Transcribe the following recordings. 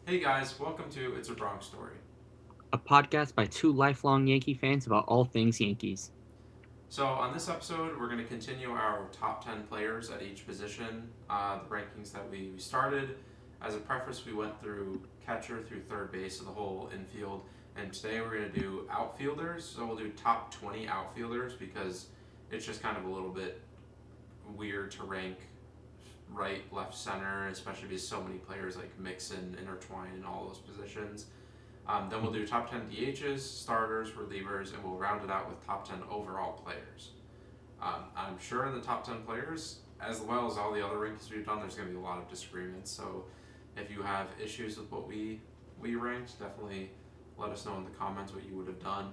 Hey guys, welcome to It's a Bronx Story. A podcast by two lifelong Yankee fans about all things Yankees. So, on this episode, we're going to continue our top 10 players at each position, the rankings that we started. As a preface, we went through catcher through third base of the whole infield, and today we're going to do outfielders. So, we'll do top 20 outfielders because it's just kind of a little bit weird to rank right, left, center, especially because so many players like mix and intertwine in all those positions. Then we'll do top 10 DHs, starters, relievers, and we'll round it out with top 10 overall players. I'm sure in the top 10 players, as well as all the other rankings we've done, there's going to be a lot of disagreements. So if you have issues with what we ranked, definitely let us know in the comments what you would have done.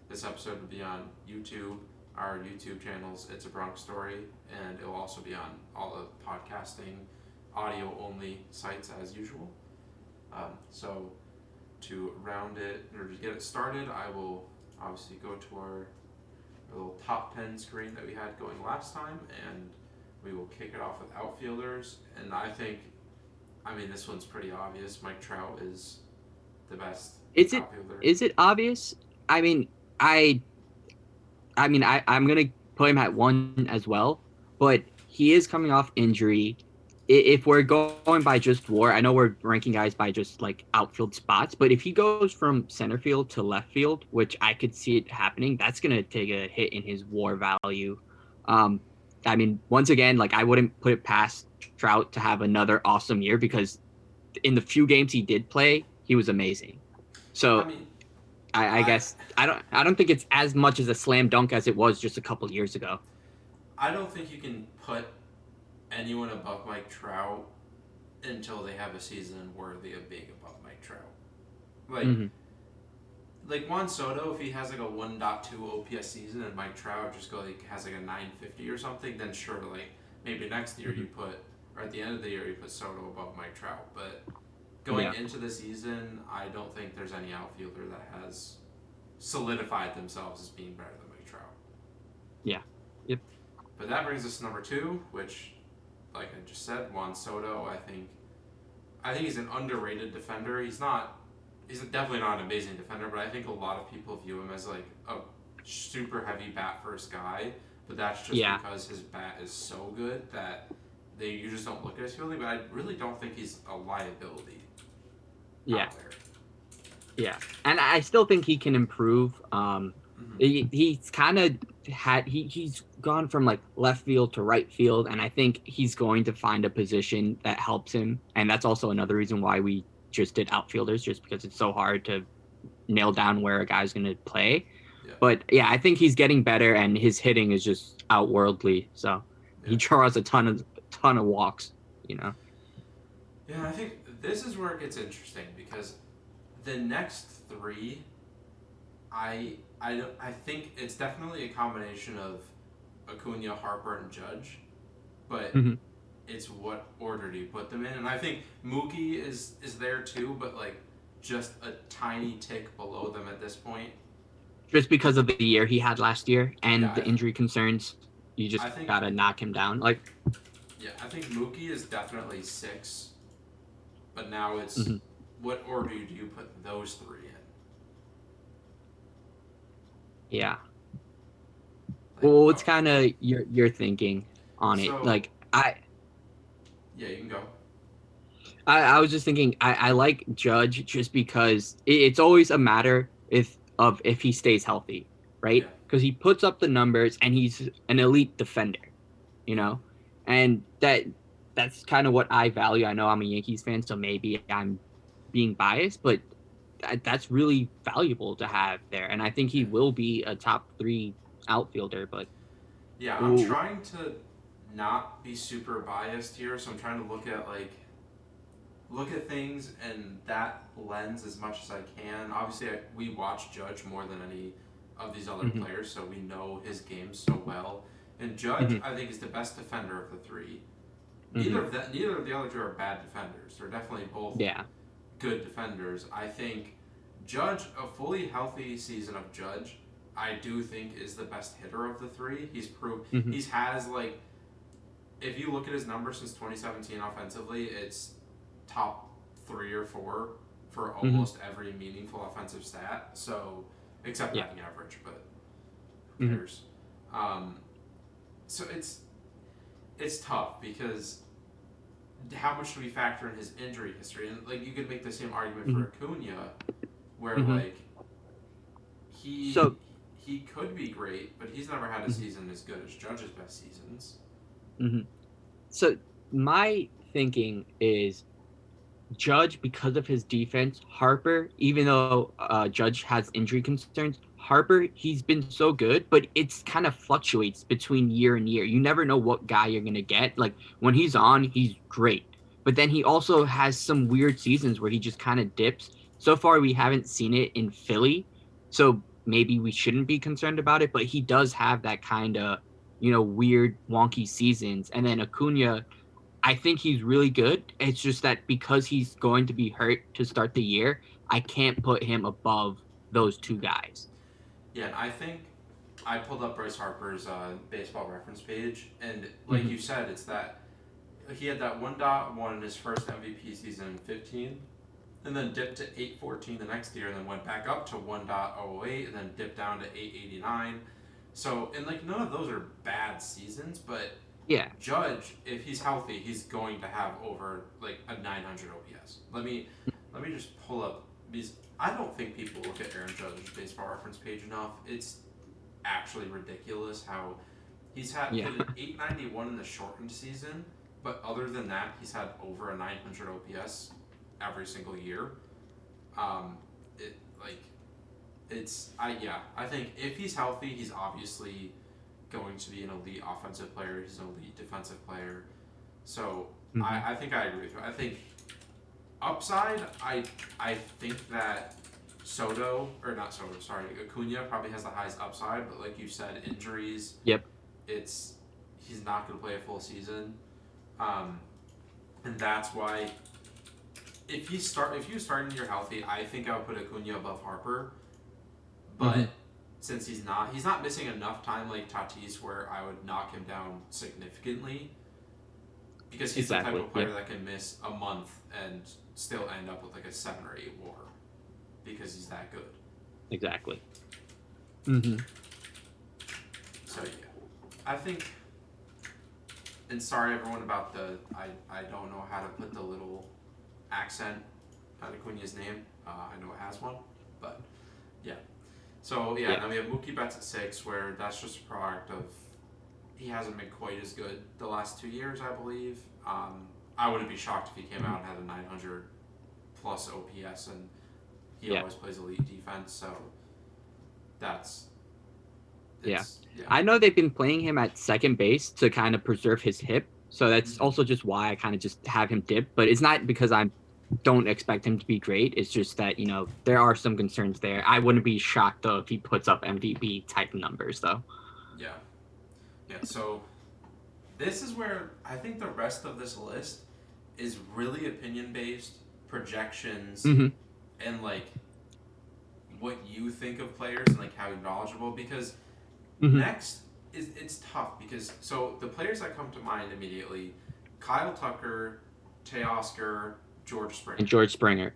This episode will be on YouTube, our YouTube channels, It's a Bronx Story, and it will also be on all the podcasting audio only sites as usual. So to round it or to get it started, I will obviously go to our little top 10 screen that we had going last time, and we will kick it off with outfielders. And I mean, this one's pretty obvious. Mike Trout is the best Is it outfielder. is it obvious? I mean, I I'm gonna put him at one as well, but he is coming off injury. If we're going by just WAR, I know we're ranking guys by just like outfield spots, but if he goes from center field to left field, which I could see it happening, that's gonna take a hit in his WAR value. Um, I mean, once again, like I wouldn't put it past Trout to have another awesome year because in the few games he did play, he was amazing. I So mean, I I guess I don't think it's as much as a slam dunk as it was just a couple years ago. I don't think you can put anyone above Mike Trout until they have a season worthy of being above Mike Trout. Like Hmm. like Juan Soto, if he has like a 1.2 OPS season and Mike Trout just has like a 950 or something, then sure, like maybe next year Hmm. you put or at the end of the year you put Soto above Mike Trout. But going Yeah, into the season, I don't think there's any outfielder that has solidified themselves as being better than Mike Trout. yeah, yep, But that brings us to number two, which, like I just said, Juan Soto. I think he's an underrated defender. He's definitely not an amazing defender, but I think a lot of people view him as like a super heavy bat first guy. But that's just yeah, because his bat is so good that you just don't look at his fielding. But I really don't think he's a liability yeah, out there. yeah. And I still think he can improve. Mm-hmm. He's kind of he's gone from like left field to right field, and I think he's going to find a position that helps him. And that's also another reason why we just did outfielders, just because it's so hard to nail down where a guy's going to play. Yeah, But yeah, I think he's getting better, and his hitting is just outworldly. So he yeah, draws a ton of walks. You know. yeah. I think this is where it gets interesting because the next three, I think it's definitely a combination of Acuna, Harper, and Judge, but Hmm. it's what order do you put them in? And I think Mookie is there too, but like just a tiny tick below them at this point. Just because of the year he had last year and Yeah, the injury concerns, you just I think gotta knock him down. Like, I think Mookie is definitely six, but now it's mhm. what order do you put those three in? Yeah. Like, Well, what's oh, kind of your thinking on it? so Like, I yeah, you can go. I was just thinking I like Judge just because it's always a matter if he stays healthy, right? Yeah, Because he puts up the numbers and he's an elite defender, you yeah, know, and that's kind of what I value. I know I'm a Yankees fan, so maybe I'm being biased, but that's really valuable to have there, and I think he yeah, will be a top three outfielder. But yeah. I'm ooh, trying to not be super biased here, so I'm trying to look at things in that lens as much as I can. Obviously, we watch Judge more than any of these other mhm, players, so we know his game so well. And Judge, mhm, I think, is the best defender of the three. mhm, Neither of the other two are bad defenders. They're definitely both yeah, good defenders. I think Judge, a fully healthy season of Judge, I do think is the best hitter of the three. mhm, He's has like if you look at his numbers since 2017 offensively, it's top 3 or 4 for Hmm. almost every meaningful offensive stat. So, except Yeah. batting average, but who Hmm. cares? Um, so it's tough because how much do we factor in his injury history? And like you could make the same argument Hmm. for Acuna, where Hmm. like he So, he could be great, but he's never had a mhm, season as good as Judge's best seasons. mhm. So my thinking is Judge, because of his defense, Harper, even though Judge has injury concerns, Harper, he's been so good, but it's kind of fluctuates between year and year. You never know what guy you're going to get. Like when he's on, he's great. But then he also has some weird seasons where he just kind of dips. So far, we haven't seen it in Philly. So maybe we shouldn't be concerned about it, but he does have that kind of, weird, wonky seasons. And then Acuna, I think he's really good. It's just that because he's going to be hurt to start the year, I can't put him above those two guys. Yeah, and I think I pulled up Bryce Harper's baseball reference page, and like Hmm. you said, it's that he had that 1.1 in his first MVP season in 15, and then dipped to 814 the next year, and then went back up to 1.08, and then dipped down to 889. So, and like none of those are bad seasons, but Yeah. Judge, if he's healthy, he's going to have over like a 900 OPS. Let me just pull up these. I don't think people look at Aaron Judge's baseball reference page enough. It's actually ridiculous how he's had Yeah. hit an 891 in the shortened season, but other than that, he's had over a 900 OPS every single year. It like I think if he's healthy, he's obviously going to be an elite offensive player. He's an elite defensive player. So Hmm. I think I agree with you. I think upside, I think that Soto or not Soto, sorry, Acuna probably has the highest upside. But like you said, injuries, Yep. it's he's not going to play a full season, um, and that's why if you start and you're healthy, I think I would put Acuna above Harper. Hmm. But since he's not missing enough time like Tatis where I would knock him down significantly because he's the type Exactly. of player Yep. that can miss a month and still end up with like a 7 or 8 WAR because he's that good. Exactly. Hmm. So yeah, I think. And sorry everyone about the I don't know how to put the little accent on Acuna's name. I know it has one, but yeah. So yeah, Yeah. now we have Mookie Betts at 6, where that's just a product of he hasn't been quite as good the last 2 years, I believe. I wouldn't be shocked if he came Hmm. out and had a 900 plus OPS, and he Yeah. always plays elite defense. So that's Yeah. it's yeah. I know they've been playing him at second base to kind of preserve his hip. So that's Mm-hmm. also just why I kind of just have him dip. But it's not because I don't expect him to be great. It's just that, there are some concerns there. I wouldn't be shocked though if he puts up MVP type numbers though. Yeah, yeah. So this is where I think the rest of this list is really opinion based, projections, Hmm. and like what you think of players and like how you're knowledgeable. Because Hmm. next is it's tough because so the players that come to mind immediately, Kyle Tucker, Teoscar, George And Springer. George Springer. Yeah,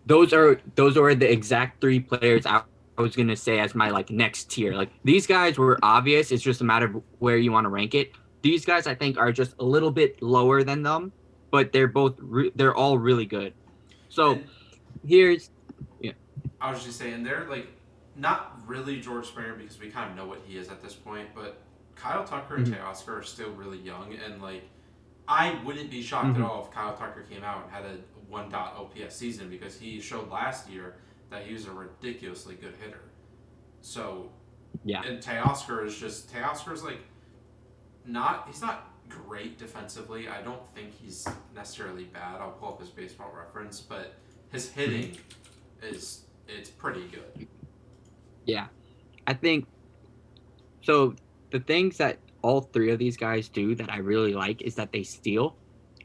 Those are the exact three players I was gonna say as my like next tier. Like these guys were obvious. It's just a matter of where you want to rank it. These guys I think are just a little bit lower than them, but they're all really good. So and here's yeah. I was just saying they're like not really George Springer because we kind of know what he is at this point, but Kyle Tucker and Hmm. Teoscar are still really young, and like I wouldn't be shocked at Hmm. all if Kyle Tucker came out and had a 1 OPS season because he showed last year that he was a ridiculously good hitter. So, Yeah. and Teoscar's like he's not great defensively. I don't think he's necessarily bad. I'll pull up his baseball reference, but his Hmm. hitting it's pretty good. Yeah. I think so. The things that all three of these guys do that I really like is that they steal.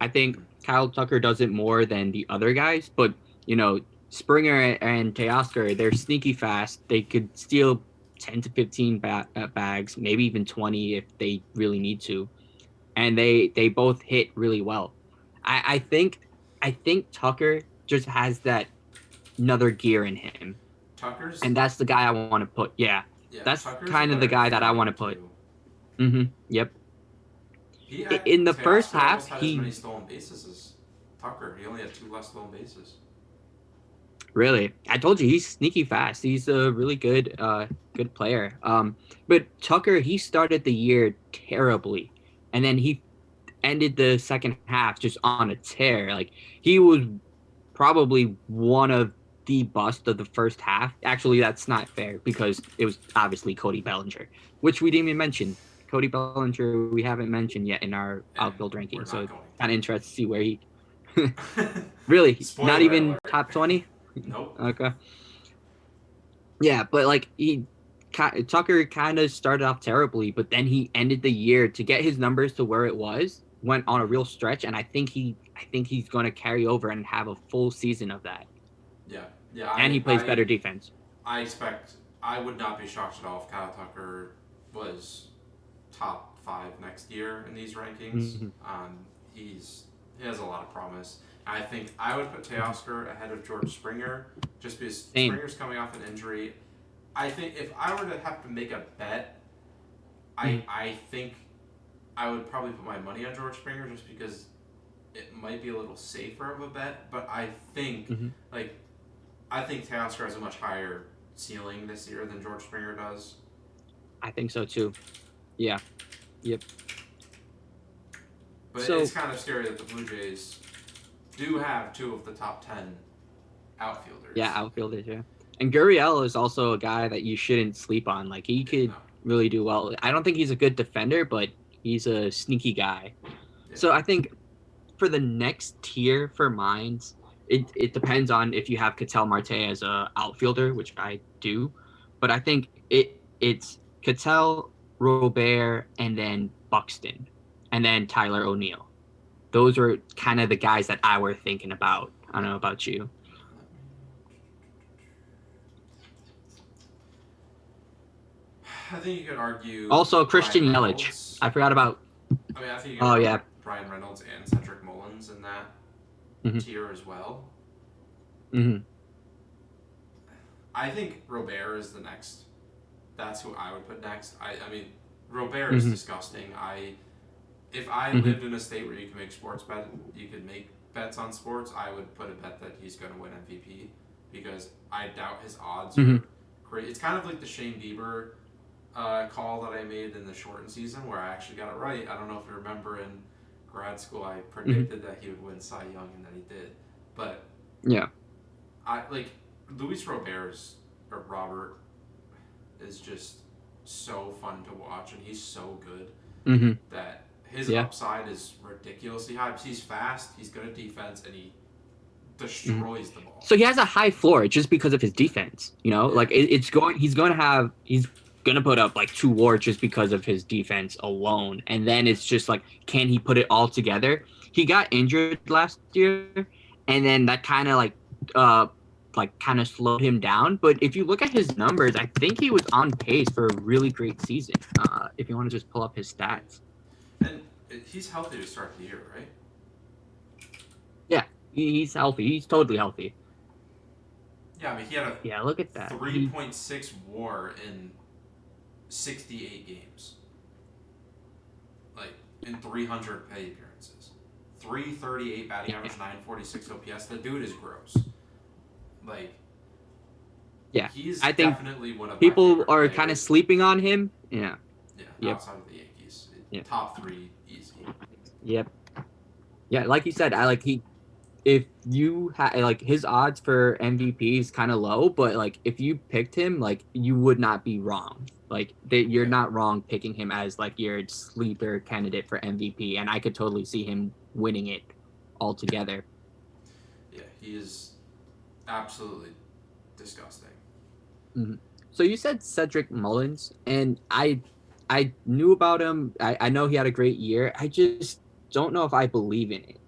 I think Mm-hmm. Kyle Tucker does it more than the other guys, but you know, Springer and Teoscar, they're sneaky fast. They could steal 10 to 15 bags, maybe even 20 if they really need to. And they both hit really well. I think Tucker. just has that another gear in him. Tucker's And that's the guy I want to put. Yeah. That's Tucker's kind a of the better guy that I want to defender, put. too. Yep. He In the first Teoscar half, almost had as many stolen bases as Tucker. He only had 2 less stolen bases. Really, I told you he's sneaky fast. He's a really good player. But Tucker, he started the year terribly, and then he ended the second half just on a tear. Like he was probably one of the bust of the first half. Actually, that's not fair because it was obviously Cody Ballinger, which we didn't even mention. Cody Ballinger, we haven't mentioned yet in our outfield ranking, so going. kind of interested to see where he. Really, not Spoiler even alert. top 20. Nope. Okay. Yeah, but like Tucker kind of started off terribly, but then he ended the year to get his numbers to where it was, went on a real stretch, and I think he's going to carry over and have a full season of that. Yeah. And he plays better defense. I would not be shocked at all if Kyle Tucker was top 5 next year in these rankings. Mm-hmm. He has a lot of promise. I think I would put Teoscar ahead of George Springer just because Springer's coming off an injury. I think if I were to have to make a bet, I think I would probably put my money on George Springer just because it might be a little safer of a bet. But I think I think Teoscar has a much higher ceiling this year than George Springer does. I think so too. Yeah. Yep. But it's kind of scary that the Blue Jays do have 2 of the top 10 outfielders. Yeah, outfielders, yeah. And Gurriel is also a guy that you shouldn't sleep on. Like, he could really do well. I don't think he's a good defender, but he's a sneaky guy. Yeah. So I think for the next tier for mines, it depends on if you have Castellanos Martay as a outfielder, which I do. But I think it's Cattell, Robert, and then Buxton, and then Tyler O'Neill. Those were kind of the guys that I were thinking about. I don't know about you. I think you could argue. Also, Christian Yelich. I forgot about. I think you could argue Brian Reynolds and Cedric Mullins in that tier as well. Mm-hmm. I think Robert is the next. That's who I would put next. I mean, Robert is disgusting. If I lived in a state where you could make you could make bets on sports, I would put a bet that he's going to win MVP because I doubt his odds are great. It's kind of like the Shane Bieber call that I made in the shortened season where I actually got it right. I don't know if you remember in grad school I predicted that he would win Cy Young and then he did. But yeah, Luis Robert is just so fun to watch and he's so good that his upside is ridiculously high. He's fast, he's good at defense, and he destroys the ball. So he has a high floor just because of his defense. You know, like he's going to put up like 2 WAR just because of his defense alone. And then it's just like, can he put it all together? He got injured last year, and then that kind of slowed him down. But if you look at his numbers, I think he was on pace for a really great season. If you want to just pull up his stats. And he's healthy to start the year, right? Yeah, he's healthy. He's totally healthy. Yeah, I mean, he had a look at that 3.6 WAR in 68 games, like in 300 plate appearances, 338 batting average, 946 OPS. The dude is gross. Like, he's definitely one of people are kind of sleeping on him. Yeah. Outside of the Yankees, top 3 easy. Yep. Yeah, like you said, if you had his odds for MVP is kind of low, but like if you picked him, like you would not be wrong. Like you're not wrong picking him as like your sleeper candidate for MVP, and I could totally see him winning it altogether. Yeah, he is absolutely disgusting. Mm-hmm. So you said Cedric Mullins, and I knew about him. I know he had a great year. I just don't know if I believe in it.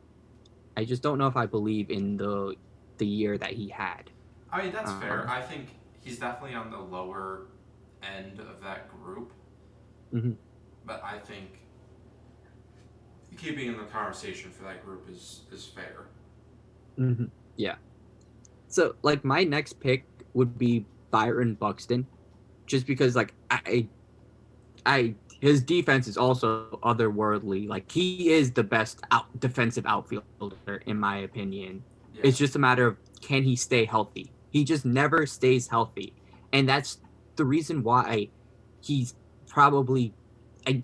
I just don't know if I believe in the year that he had. I mean, that's fair. I think he's definitely on the lower end of that group. Mm-hmm. But I think keeping in the conversation for that group is fair. Mm-hmm. Yeah. So, like, my next pick would be Byron Buxton, just because, like, his defense is also otherworldly. Like, he is the best defensive outfielder, in my opinion. Yeah. It's just a matter of can he stay healthy? He just never stays healthy. And that's the reason why he's probably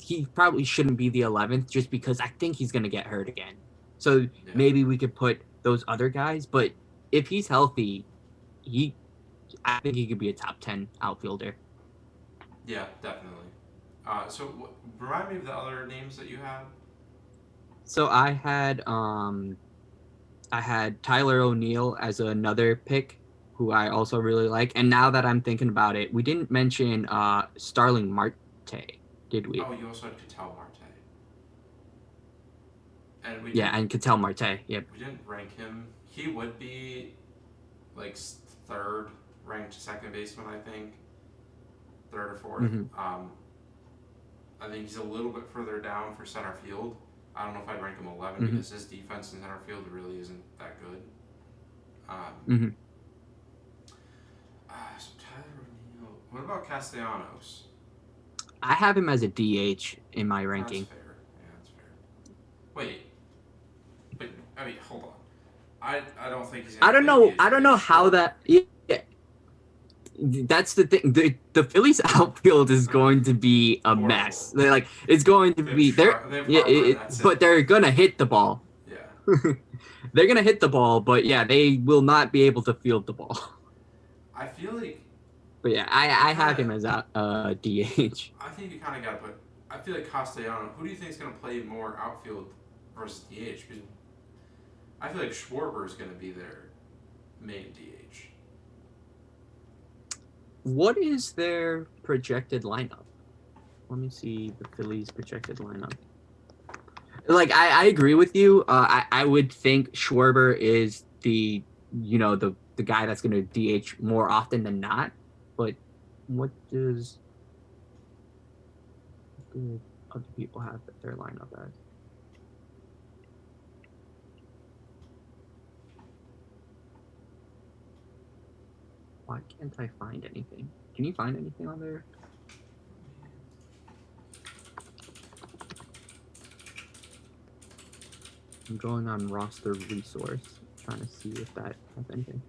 he probably shouldn't be the 11th, just because I think he's going to get hurt again. So Yeah. maybe we could put those other guys, but if he's healthy, I think he could be a top 10 outfielder. Yeah, definitely. Remind me of the other names that you had. So I had Tyler O'Neill as another pick who I also really like. And now that I'm thinking about it, we didn't mention Starling Martay, did we? Oh, you also had Castellanos. And and Ketel Marte. Yep. We didn't rank him. He would be like third ranked second baseman, I think. Third or fourth. Mm-hmm. I think he's a little bit further down for center field. I don't know if I'd rank him 11 because his defense in center field really isn't that good. So Tyler O'Neill. What about Castellanos? I have him as a DH in my ranking. That's fair. Yeah, that's fair. Wait. I mean, hold on. I don't think he's. I don't know how that. Yeah, that's the thing. The Phillies outfield is going to be a mess. They're like it's going to be but they're gonna hit the ball. Yeah. They're gonna hit the ball, but yeah, they will not be able to field the ball. I feel like. But yeah, I have him as a DH. I think you kind of got to put. I feel like Castellanos. Who do you think is going to play more outfield versus DH? Because I feel like Schwarber is going to be their main DH. What is their projected lineup? Let me see the Phillies' projected lineup. Like I agree with you. I would think Schwarber is the guy that's going to DH more often than not. But what do other people have their lineup as? Why can't I find anything? Can you find anything on there? I'm going on roster resource, trying to see if that has anything.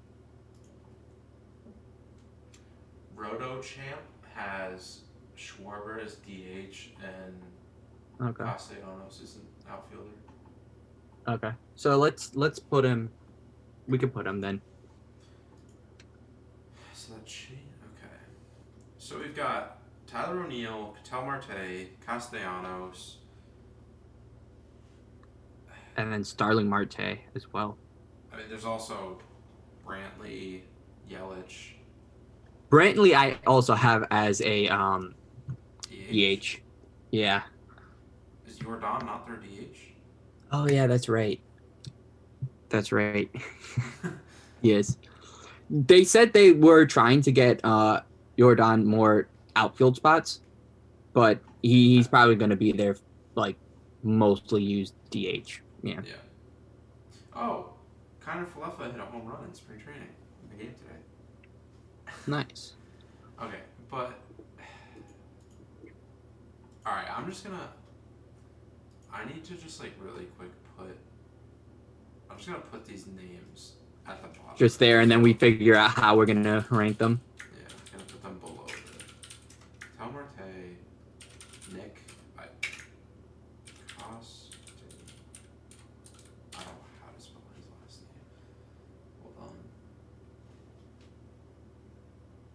RotoChamp has Schwarber as DH and Castellanos as an outfielder. Okay, so let's put him. We could put him then. So that's okay. So we've got Tyler O'Neill, Castellanos Marte, Castellanos, and then Starling Marte as well. I mean, there's also Brantley, Yelich. Brantley, I also have as a DH. Yeah. Is Jordan not their DH? Oh yeah, that's right. That's right. Yes. They said they were trying to get Jordan more outfield spots, but he's probably going to be there like mostly used DH. Yeah. Yeah. Oh, Connor Falefa hit a home run in spring training in the game today. Nice. Okay, but all right, I need to just like really quick I'm just gonna put these names at the bottom. Just there, and then we figure out how we're gonna rank them. Yeah, I'm gonna put them below it. Tel Marte, Nick, Cost. I don't know how to spell his last name. Hold on.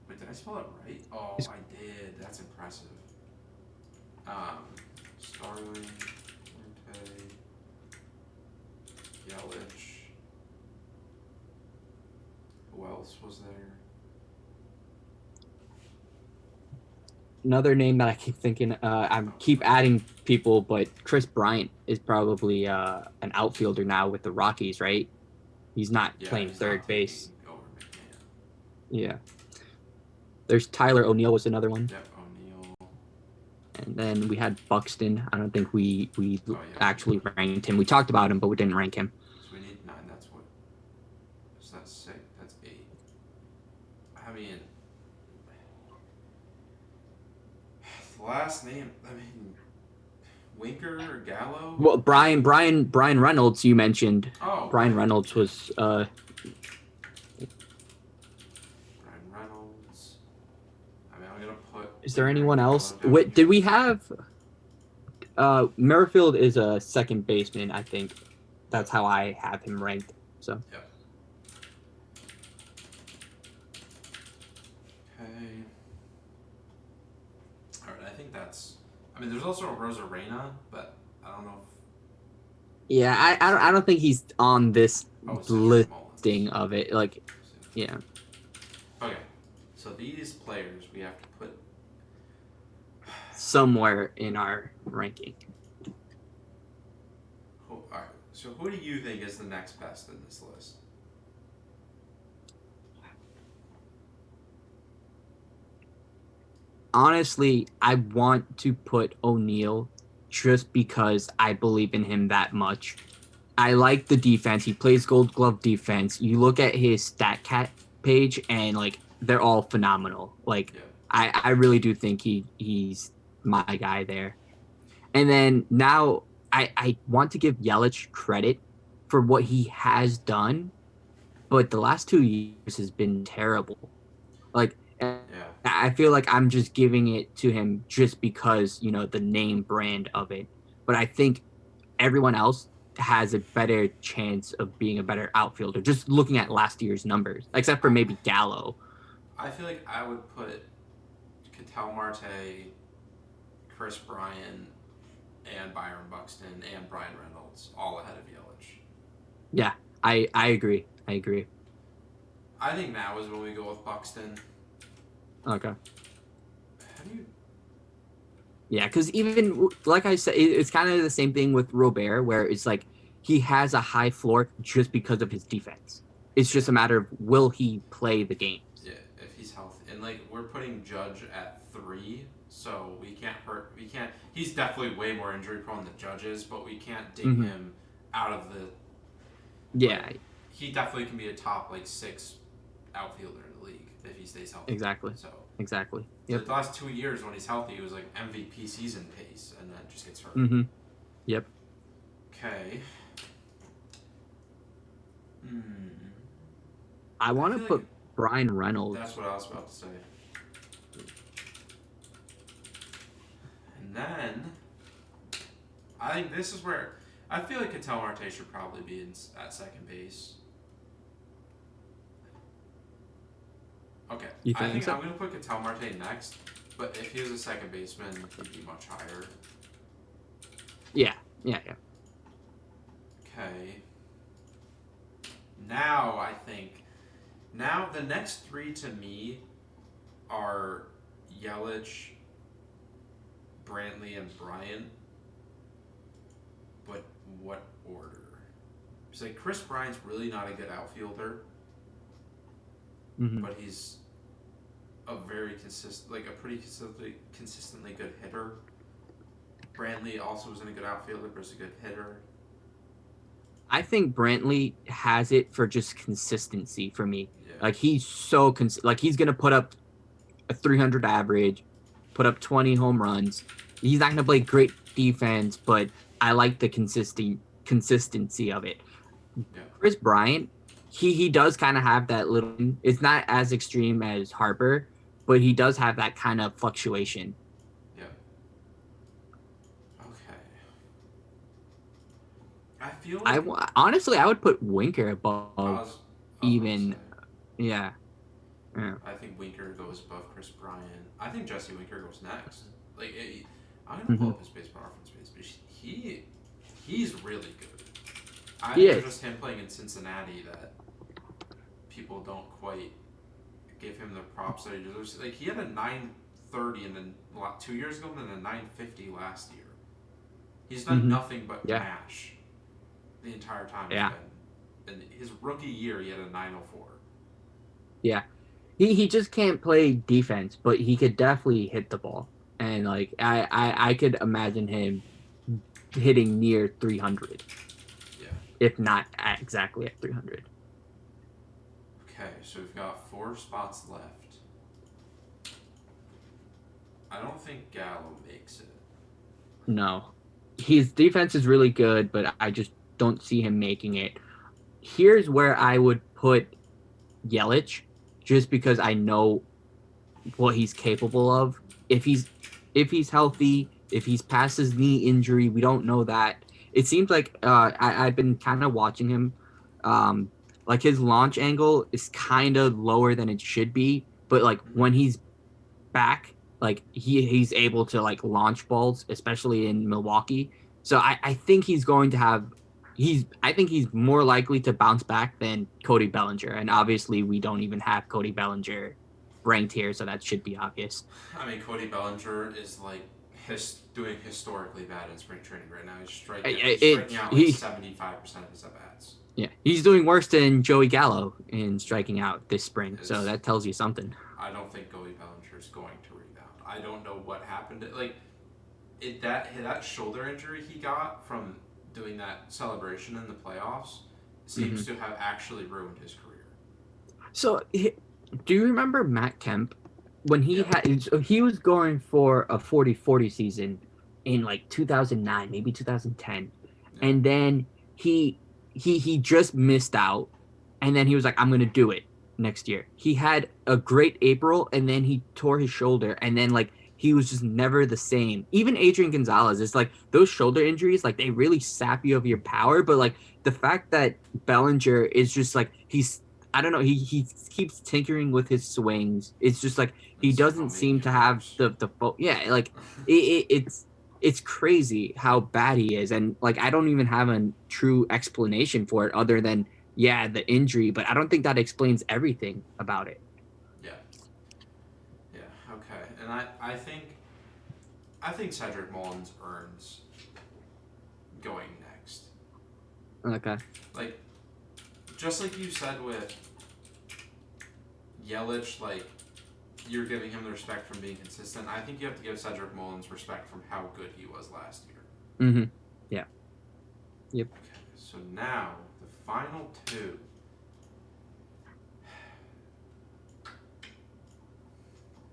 Wait, did I spell it right? Oh, I did. That's impressive. Starling, Marte, Yelich. Who else was there? Another name that I keep thinking, I keep adding people, but Chris Bryant is probably an outfielder now with the Rockies, right? He's not playing third base. Yeah. There's Tyler O'Neill was another one. Yep, O'Neill. And then we had Buxton. I don't think we actually ranked him. We talked about him, but we didn't rank him. So we need 9. That's what. So that's 6. That's 8. I mean, the last name. I mean, Winker or Gallo. Well, Brian Reynolds, you mentioned. Oh, Brian Reynolds yeah. was Brian Reynolds. I mean, I'm gonna put. Is there Winker anyone and else? Gallo down Wait, did here. we have Merrifield is a second baseman, I think. That's how I have him ranked. So Yep. Okay. All right. I think that's. I mean, there's also Rosarena, but I don't know if. yeah, I don't think he's on this Oh, Cedric listing Mullins. of it. Like, yeah. Okay. So these players we have to put. Somewhere in our ranking. All right. So who do you think is the next best in this list? Honestly, I want to put O'Neal just because I believe in him that much. I like the defense. He plays Gold Glove defense. You look at his StatCat page, and like they're all phenomenal. Like Yeah. I really do think he's my guy there. And then now I want to give Yelich credit for what he has done, but the last 2 years has been terrible. Like Yeah. I feel like I'm just giving it to him just because, the name brand of it. But I think everyone else has a better chance of being a better outfielder, just looking at last year's numbers, except for maybe Gallo. I feel like I would put Cattell Marte, Chris Bryan, and Byron Buxton and Brian Reynolds all ahead of Yelich. Yeah, I agree. I agree. I think now is when we go with Buxton. Okay. How do you? Yeah, because even like I said, it's kind of the same thing with Robert, where it's like he has a high floor just because of his defense. It's just a matter of will he play the games. Yeah, if he's healthy, and like we're putting Judge at 3, so we can't hurt. We can't. He's definitely way more injury prone than Judge is, but we can't dig him out of the. Yeah. Like, he definitely can be a top 6 outfielder in the league if he stays healthy. Exactly. So. Exactly. Yep. The last 2 years when he's healthy, he was like MVP season pace, and then just gets hurt. Mm-hmm. Yep. Okay. I want to put Brian Reynolds. That's what I was about to say. And then, I think this is where I feel like Cattell Marte should probably be at second base. Okay. You I think so? I'm going to put Cattell Marte next, but if he was a second baseman, he'd be much higher. Yeah. Okay. Now, I think... Now, the next 3 to me are Yelich, Brantley, and Bryant. But what order? It's like Chris Bryant's really not a good outfielder. But he's a very consistently good hitter. Brantley also isn't a good outfielder, but is a good hitter. I think Brantley has it for just consistency for me. Yeah. Like he's so he's gonna put up a 300 average, put up 20 home runs. He's not gonna play great defense, but I like the consistency of it. Yeah. Chris Bryant, he does kind of have that little. It's not as extreme as Harper, but he does have that kind of fluctuation. Yeah. Okay. I feel like honestly, I would put Winker above even. Yeah. I think Winker goes above Chris Bryant. I think Jesse Winker goes next. I'm gonna pull up his baseball reference base, but he's really good. I think it's just him playing in Cincinnati that people don't quite give him the props that he deserves. Like he had a 930 and then 2 years ago, and then a 950 last year. He's done nothing but mash the entire time. Yeah. And his rookie year, he had a 904. Yeah. He just can't play defense, but he could definitely hit the ball. And like I could imagine him hitting near 300. Yeah. If not exactly at 300. Okay, so we've got 4 spots left. I don't think Gallo makes it. No. His defense is really good, but I just don't see him making it. Here's where I would put Yelich, just because I know what he's capable of. If he's healthy, if he's past his knee injury, we don't know that. It seems like I've been kind of watching him. Like his launch angle is kind of lower than it should be, but like when he's back, like he's able to like launch balls, especially in Milwaukee. So I think he's going to have I think he's more likely to bounce back than Cody Ballinger. And obviously we don't even have Cody Ballinger ranked here, so that should be obvious. I mean, Cody Ballinger is like doing historically bad in spring training right now. He's striking out like 75% of his at bats. Yeah, he's doing worse than Joey Gallo in striking out this spring, so that tells you something. I don't think Cody Ballinger is going to rebound. I don't know what happened. Like that shoulder injury he got from doing that celebration in the playoffs seems to have actually ruined his career. So, do you remember Matt Kemp when he was going for a 40-40 season in like 2009, maybe 2010, and then he just missed out, and then he was like, I'm gonna do it next year. He had a great April, and then he tore his shoulder, and then like he was just never the same. Even Adrian Gonzalez, it's like those shoulder injuries, like they really sap you of your power. But like the fact that Bellinger is just like I don't know, he keeps tinkering with his swings. It's just like he doesn't seem to have the like it's crazy how bad he is, and like I don't even have a true explanation for it other than the injury, but I don't think that explains everything about it. Okay, and I think Cedric Mullins earns going next. Okay. Like, just like you said with Yelich, like you're giving him the respect from being consistent. I think you have to give Cedric Mullins respect from how good he was last year. Mm-hmm. Yeah. Yep. Okay, so now the final 2.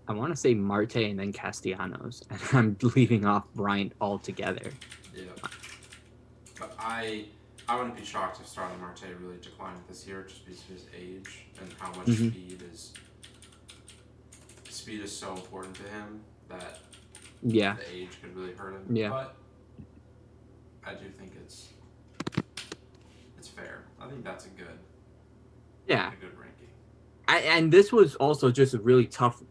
I want to say Marte and then Castellanos, and I'm leaving off Bryant altogether. Yeah. But I wouldn't be shocked if Starling Martay really declined this year just because of his age and how much speed is so important to him that the age could really hurt him. Yeah. But I do think it's fair. I think that's a good ranking. And this was also just a really tough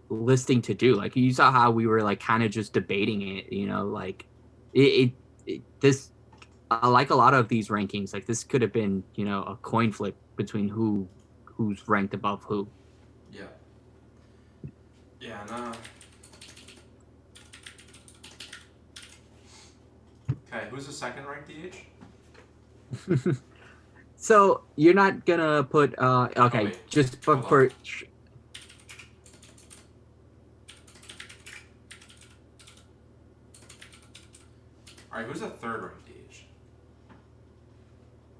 listing to do. Like you saw how we were like kind of just debating it, like this like a lot of these rankings, like this could have been, a coin flip between who's ranked above who. And okay, who's the second ranked DH? So you're not gonna put okay, just for All right, who's the third ranked DH?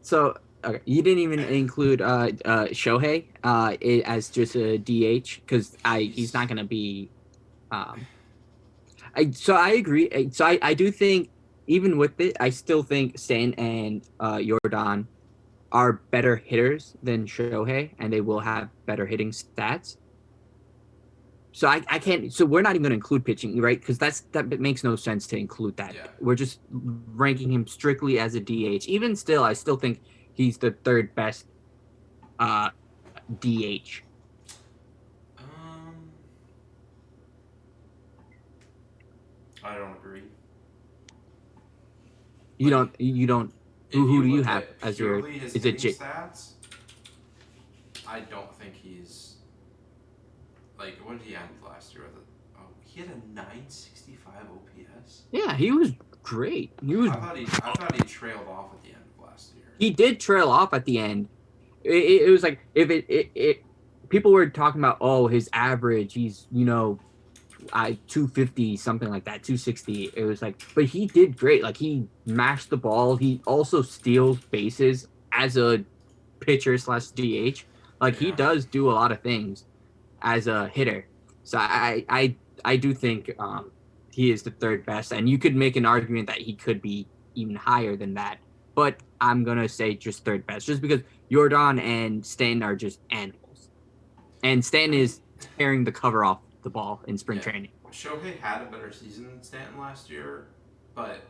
So okay, you didn't even include Shohei as just a DH because he's not gonna be. So I agree. So I do think even with it, I still think Stan and Jordan are better hitters than Shohei, and they will have better hitting stats. So I can't. So we're not even going to include pitching, right? Because that makes no sense to include that. Yeah. We're just ranking him strictly as a DH. Even still, I still think he's the third best DH. I don't agree. You don't. Who do you have as your? His Is it stats? I don't think he's. Like, what did he end last year with? He had a 965 OPS. Yeah, he was great. I thought he trailed off at the end of last year. He did trail off at the end. It was like if it people were talking about his average, he's 250 something like that, 260. It was like, but he did great. Like he mashed the ball. He also steals bases as a pitcher / DH. Like he Yeah. does do a lot of things as a hitter. So I do think he is the third best, and you could make an argument that he could be even higher than that. But I'm gonna say just third best, just because Jordan and Stanton are just animals, and Stanton I mean, is tearing the cover off the ball in spring yeah. training. Shohei had a better season than Stanton last year, but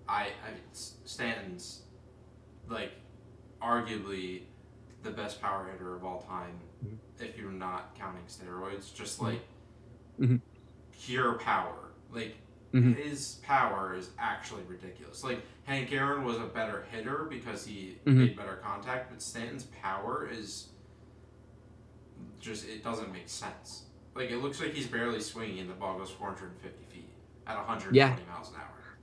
I mean, Stanton's like arguably the best power hitter of all time, Mhm. if you're not counting steroids. Just like Mhm. pure power. Like Mhm. his power is actually ridiculous. Like Hank Aaron was a better hitter because he Mhm. made better contact, but Stanton's power is just it doesn't make sense. Like it looks like he's barely swinging and the ball goes 450 feet at 120 Yeah, miles an hour.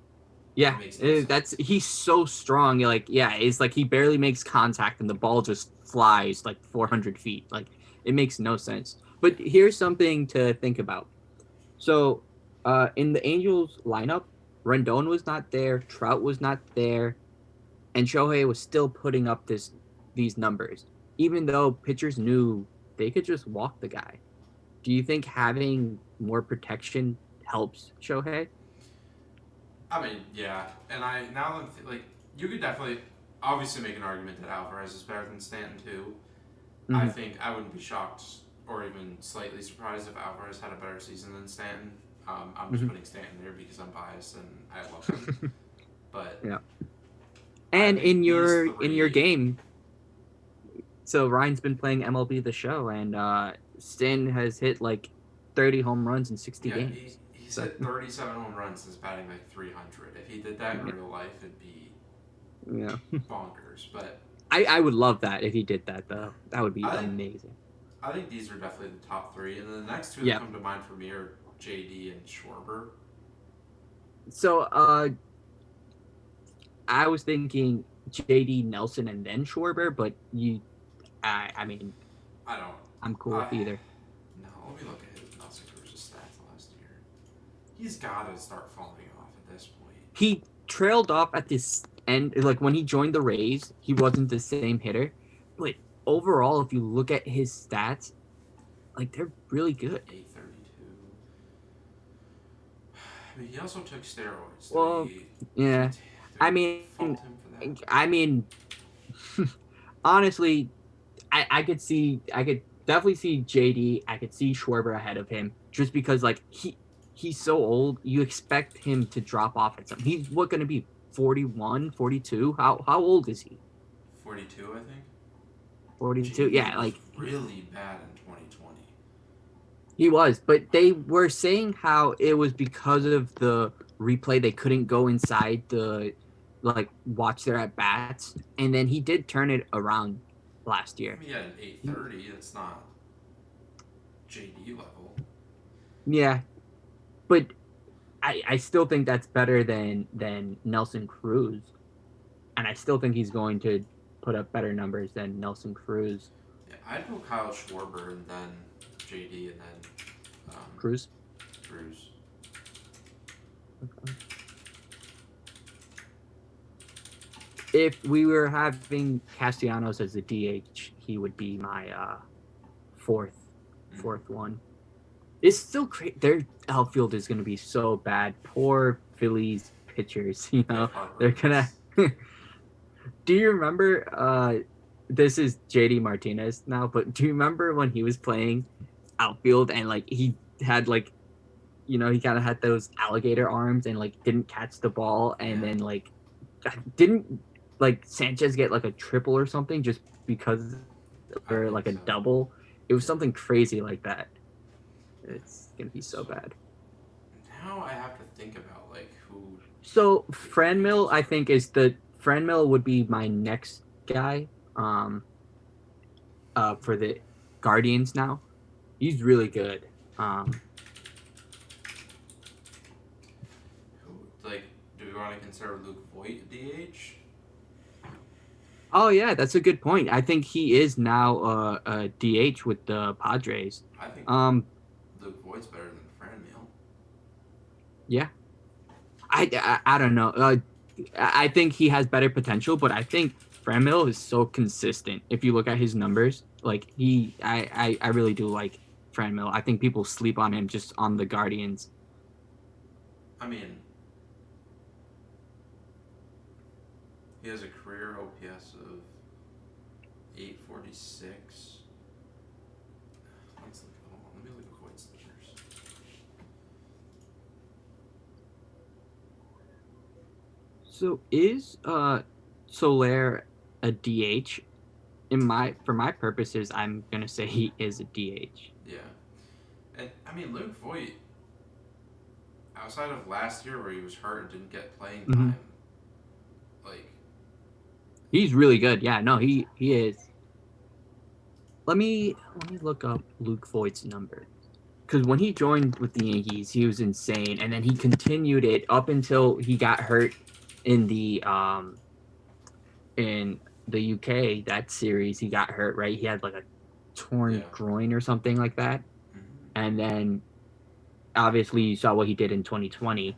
yeah. It makes no That's sense. he's so strong. Like yeah, it's like he barely makes contact, and the ball just flies like Yeah. 400 feet. Like it makes no sense. But here's something to think about. So, in the Angels lineup, Rendon was not there, Trout was not there, and Shohei was still putting up these numbers, even though pitchers knew they could just walk the guy. Do you think having more protection helps Shohei? I mean, yeah, and I now that like you could definitely obviously make an argument that Alvarez is better than Stanton too. I Mm-hmm. think I wouldn't be shocked or even slightly surprised if Alvarez had a better season than Stanton. I'm just Mm-hmm. putting Stanton there because I'm biased and I love him. But Yeah. I And think these in your three, game, so Ryan's been playing MLB the Show, and Stan has hit like 30 home runs in 60 yeah, games. he's So hit 37 home runs since batting like 300. If he did that in yeah, real life, it'd be yeah. bonkers. But I would love that if he did that though. That would be I think amazing. I think these are definitely the top three, and then the next two that Yeah. come to mind for me are JD and Schwarber. So I was thinking JD Nelson and then Schwarber, but I mean I don't. I'm cool I with either. no. Let me look at his Nelson Cruz's stats last year. He's got to start falling off at this point. He trailed off at this end, like when he joined the Rays, he wasn't the same hitter, but overall, if you look at his stats, like they're really good. 832. I mean, he also took steroids. Well, Do we yeah. I fault him for that? I mean, honestly, I could definitely see JD. I could see Schwarber ahead of him just because like he's so old. You expect him to drop off at some. He's what going to be 41, 42? How old is he? 42, I think. 42. JD Yeah, was like really bad in 2020. he was, but they were saying how it was because of the replay they couldn't go inside the like watch their at bats, and then he did turn it around last I year. mean, he had an 830. That's not JD level. Yeah, but I still think that's better than Nelson Cruz, and I still think he's going to put up better numbers than Nelson Cruz. Yeah, I'd go Kyle Schwarber and then JD and then Cruz. Cruz. If we were having Castellanos as a DH, he would be my fourth one. It's still great. Their outfield is going to be so bad. Poor Phillies pitchers, you know. They're gonna. Do you remember? This is JD Martinez now, but do you remember when he was playing outfield and like he had like, you know, he kind of had those alligator arms and like didn't catch the ball, and Yeah. then like didn't like Sanchez get like a triple or something just because, I or think like a so. double. It was Yeah. something crazy like that. It's gonna be so So bad. now I have to think about like who. So Franmil, I think Franmil would be my next guy. For the Guardians now, he's really good. Who like? Do we want to consider Luke Voigt DH? Oh yeah, that's a good point. I think he is now a DH with the Padres. I think Luke Voigt's better than Franmil. Yeah, I don't know. I think he has better potential, but I think Franmil is so consistent. If you look at his numbers, like I really do like Franmil. I think people sleep on him just on the Guardians. I mean, he has a career OPS of 846. Hold on, let me look at Voigt's numbers. So is Solaire a DH? For my purposes, I'm gonna say he is a DH. Yeah. And I mean, Luke Voigt, outside of last year where he was hurt and didn't get playing time, like, he's really good. Yeah, no, he is. Let me look up Luke Voigt's numbers. Because when he joined with the Yankees, he was insane, and then he continued it up until he got hurt in the UK, that series. He got hurt, right? He had like a torn groin or something like that. And then obviously you saw what he did in 2020.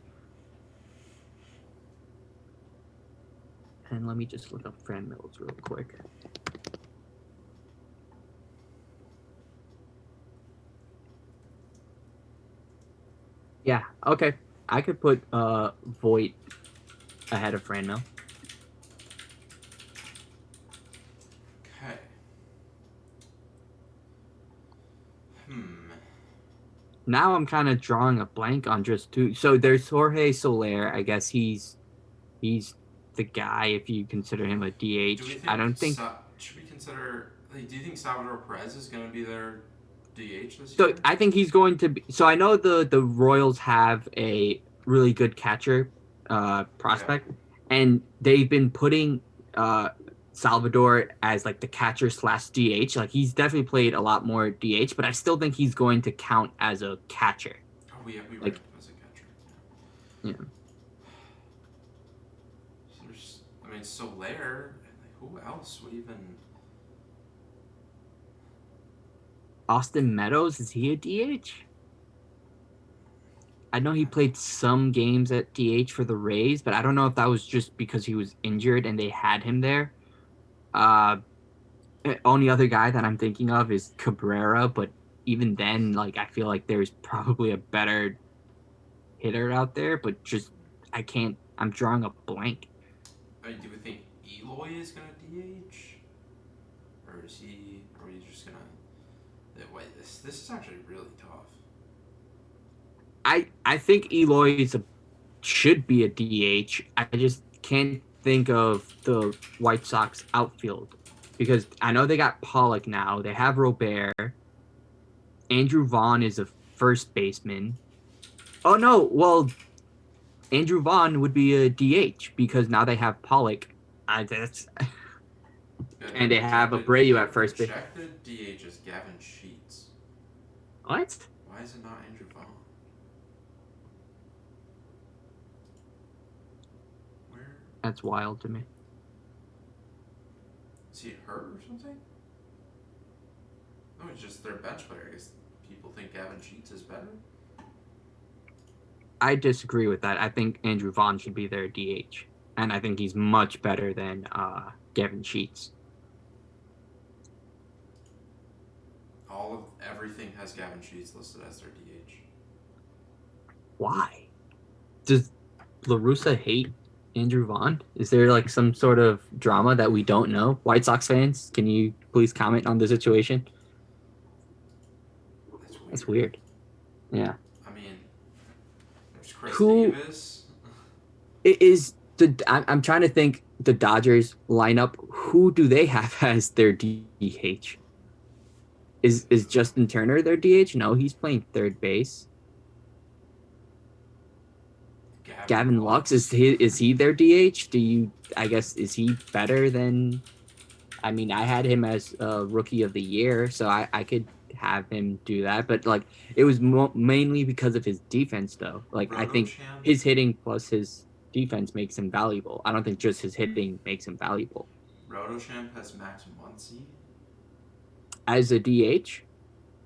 And let me just look up Fran Mills real quick. Yeah, okay. I could put Voigt ahead of Franmil. okay. Now I'm kind of drawing a blank on just two. So there's Jorge Solaire. I guess he's the guy if you consider him a DH. I don't think. Should we consider? Like, do you think Salvador Perez is going to be their DH this So year? I think he's going to be. So I know the Royals have a really good catcher prospect, and they've been putting Salvador as like the catcher / DH. Like he's definitely played a lot more DH, but I still think he's going to count as a catcher. Oh, we ranked him as a catcher. Yeah. So there's, I mean, Solaire. Like, who else would even? Austin Meadows, is he a DH? I know he played some games at DH for the Rays, but I don't know if that was just because he was injured and they had him there. Only other guy that I'm thinking of is Cabrera, but even then, like I feel like there's probably a better hitter out there, but just I can't. I'm drawing a blank. I mean, do we think Eloy is going to DH, or is he? Or are you just gonna? Wait, this is actually really tough. I think Eloy should be a DH. I just can't think of the White Sox outfield because I know they got Pollock now. They have Robert. Andrew Vaughn is a first baseman. Oh no, well, Andrew Vaughn would be a DH because now they have Pollock. And they have Abreu at first base. Projected DH is Gavin Sheets. What? Why is it not Andrew Vaughn? Where? That's wild to me. Is he hurt or something? No, he's just their bench player. I guess people think Gavin Sheets is better. I disagree with that. I think Andrew Vaughn should be their DH, and I think he's much better than Gavin Sheets. Everything has Gavin Sheets listed as their DH. Why? Does La Russa hate Andrew Vaughn? Is there like some sort of drama that we don't know? White Sox fans, can you please comment on the situation? That's weird. Yeah. I mean, there's Chris Davis. I'm trying to think the Dodgers lineup. Who do they have as their DH? Is Justin Turner their DH? No, he's playing third base. Gavin Lux, is he their DH? Is he better than? I mean, I had him as rookie of the year, so I could have him do that, but like it was mainly because of his defense, though. Like I think his hitting plus his defense makes him valuable. I don't think just his hitting makes him valuable. Rotochamp has Max Muncy as a DH.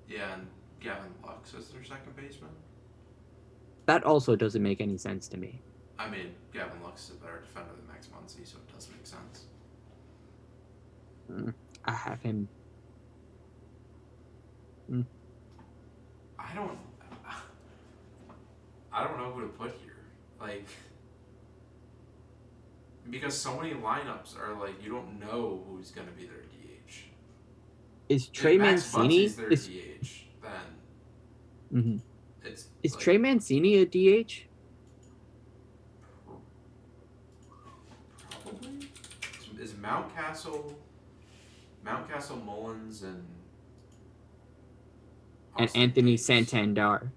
Yeah, and Gavin Lux as their second baseman. That also doesn't make any sense to me. I mean, Gavin Lux is a better defender than Max Muncy, so it does make sense. I have him. I don't. I don't know who to put here. Like, because so many lineups are like you don't know who's gonna be their DH. Is If Trey Max Mancini? Muncy's their DH, then Mm-hmm. it's Is like Trey Mancini a DH? probably is Mountcastle, Mullins, and And Austin Anthony Davis. Santander.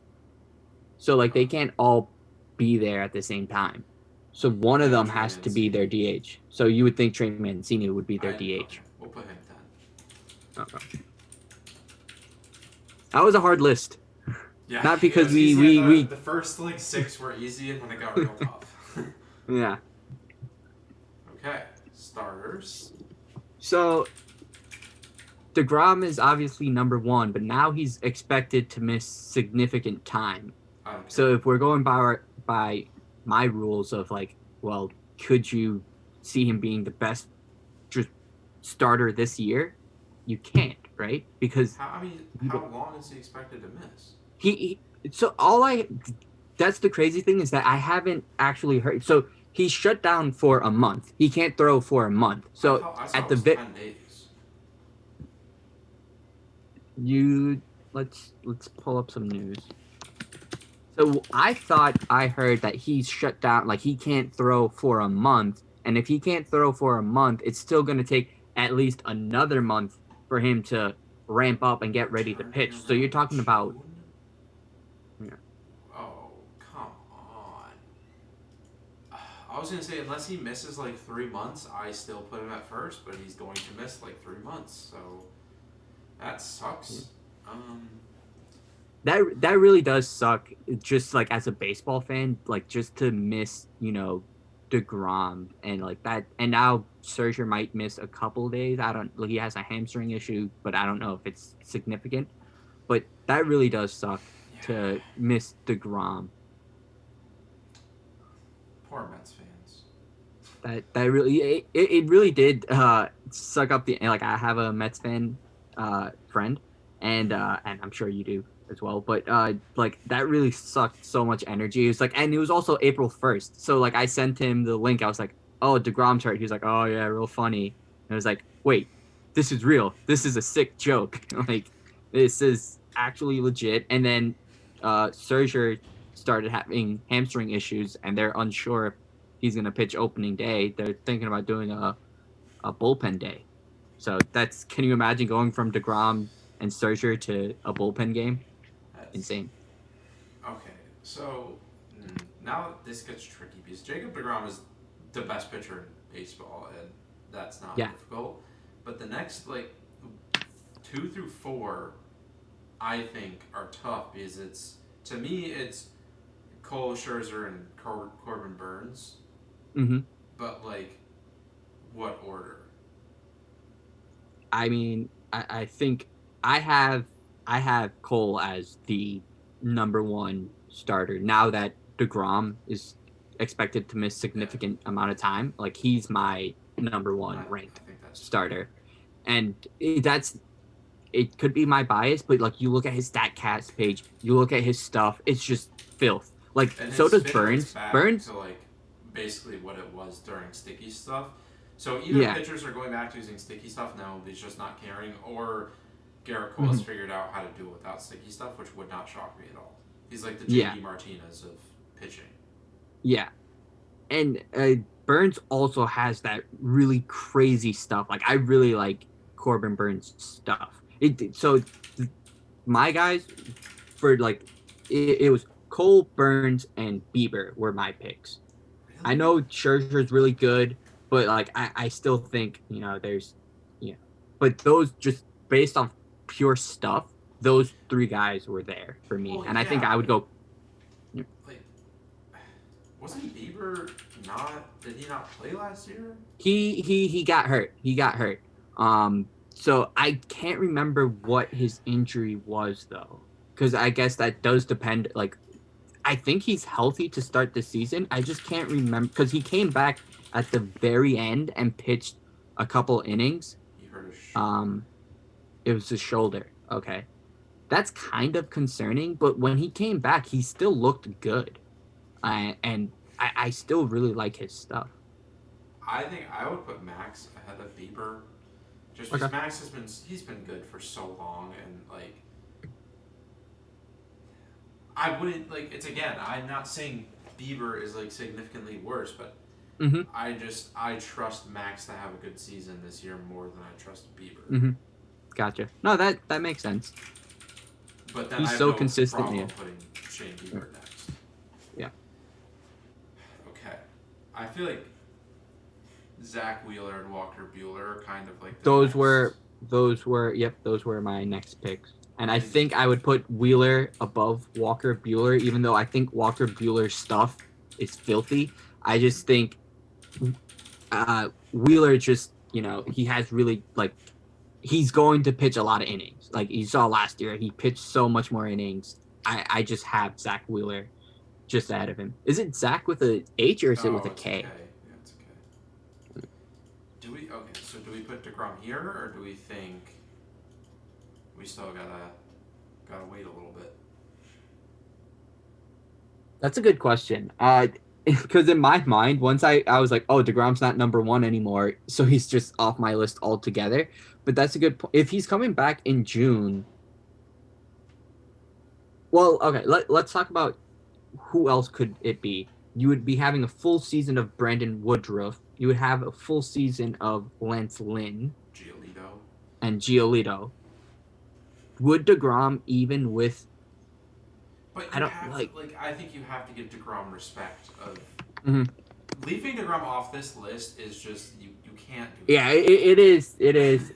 So like they can't all be there at the same time. So one of Yeah, them Trey has to be their Mancini. DH. So you would think Trey Mancini would be their Okay, DH. we'll put him then. Okay. That was a hard list. Yeah, Not it because was easy. we The first like 6 were easy, and then it got real tough. yeah. Okay, starters. So DeGrom is obviously number 1, but now he's expected to miss significant time. I don't care. So if we're going by my rules of like, well, could you see him being the best just starter this year? You can't, right? Because how long is he expected to miss? he that's the crazy thing is that I haven't actually heard. So he's shut down for a month. He can't throw for a month. So I saw at it the was 10 days. let's pull up some news. So I thought I heard that he's shut down, like he can't throw for a month. And if he can't throw for a month, it's still going to take at least another month for him to ramp up and get ready to pitch. So you're talking about. Yeah. Oh, come on. I was going to say, unless he misses like 3 months, I still put him at first, but he's going to miss like 3 months. So that sucks. That really does suck. Just like as a baseball fan, like just to miss, DeGrom and like that, and now Scherzer might miss a couple days. I don't. Like, he has a hamstring issue, but I don't know if it's significant. But that really does suck to miss DeGrom. Poor Mets fans. That really it really did suck up the like. I have a Mets fan friend, and I'm sure you do as well, but like that really sucked so much energy. It was like, and it was also April 1st, so like I sent him the link. I was like, oh, DeGrom's hurt. He was like, oh yeah, real funny. And I was like, wait, this is real. This is a sick joke. Like, this is actually legit. And then Scherzer started having hamstring issues, and they're unsure if he's gonna pitch opening day. They're thinking about doing a bullpen day. So can you imagine going from DeGrom and Scherzer to a bullpen game? That's Insane. Okay, so now this gets tricky because Jacob DeGrom is the best pitcher in baseball, and that's not difficult. But the next, like, 2 through 4, I think, are tough because to me, it's Cole, Scherzer, and Corbin Burns. Mm-hmm. But, like, what order? I mean, I think I have Cole as the number 1 starter now that DeGrom is expected to miss significant amount of time. Like, he's my number 1 ranked starter, and it could be my bias, but like you look at his StatCast page, you look at his stuff, it's just filth. Like, And so does Burns. Burns to like basically what it was during sticky stuff. So either pitchers are going back to using sticky stuff now, he's just not caring, or Garrett Cole has figured out how to do it without sticky stuff, which would not shock me at all. He's like the JD Martinez of pitching. Yeah. And Burns also has that really crazy stuff. Like, I really like Corbin Burns' stuff. My guys, for like, it was Cole, Burns, and Bieber were my picks. Really? I know Scherzer's really good, but like I still think there's but those, just based on pure stuff, those 3 guys were there for me. Well, and I think I would go. Like, wasn't Bieber did he not play last year? He got hurt. So I can't remember what his injury was though, because I guess that does depend. Like, I think he's healthy to start the season. I just can't remember because he came back at the very end and pitched a couple innings. He hurt his It was his shoulder. Okay. That's kind of concerning, but when he came back, he still looked good. I still really like his stuff. I think I would put Max ahead of Bieber, just because Okay. Max he's been good for so long, and like I wouldn't like it's again. I'm not saying Bieber is like significantly worse, but Mm-hmm. I trust Max to have a good season this year more than I trust Bieber. Mm-hmm. Gotcha. No, that makes sense. But then I He's have so no consistent. problem Yeah. putting Shane Bieber next. Yeah. Okay, I feel like Zach Wheeler and Walker Bueller are kind of like the Those next. were those were my next picks. And I And think I would put Wheeler above Walker Bueller, even though I think Walker Bueller's stuff is filthy. I just think Wheeler just, he has really he's going to pitch a lot of innings. Like you saw last year, he pitched so much more innings. I just have Zach Wheeler just ahead of him. Is it Zach with a H or is it with oh, a it's okay. K? Yeah, it's okay. So do we put DeGrom here, or do we think we still gotta wait a little bit? That's a good question. Because in my mind, once I was like, oh, DeGrom's not number one anymore, so he's just off my list altogether. But that's a good point. If he's coming back in June, well, okay, let's talk about who else could it be. You would be having a full season of Brandon Woodruff. You would have a full season of Lance Lynn Giolito. and Giolito. Would DeGrom even with? But I you don't have like. to I think you have to give DeGrom respect of Mhm. leaving DeGrom off this list is just you can't do Yeah, that. it is,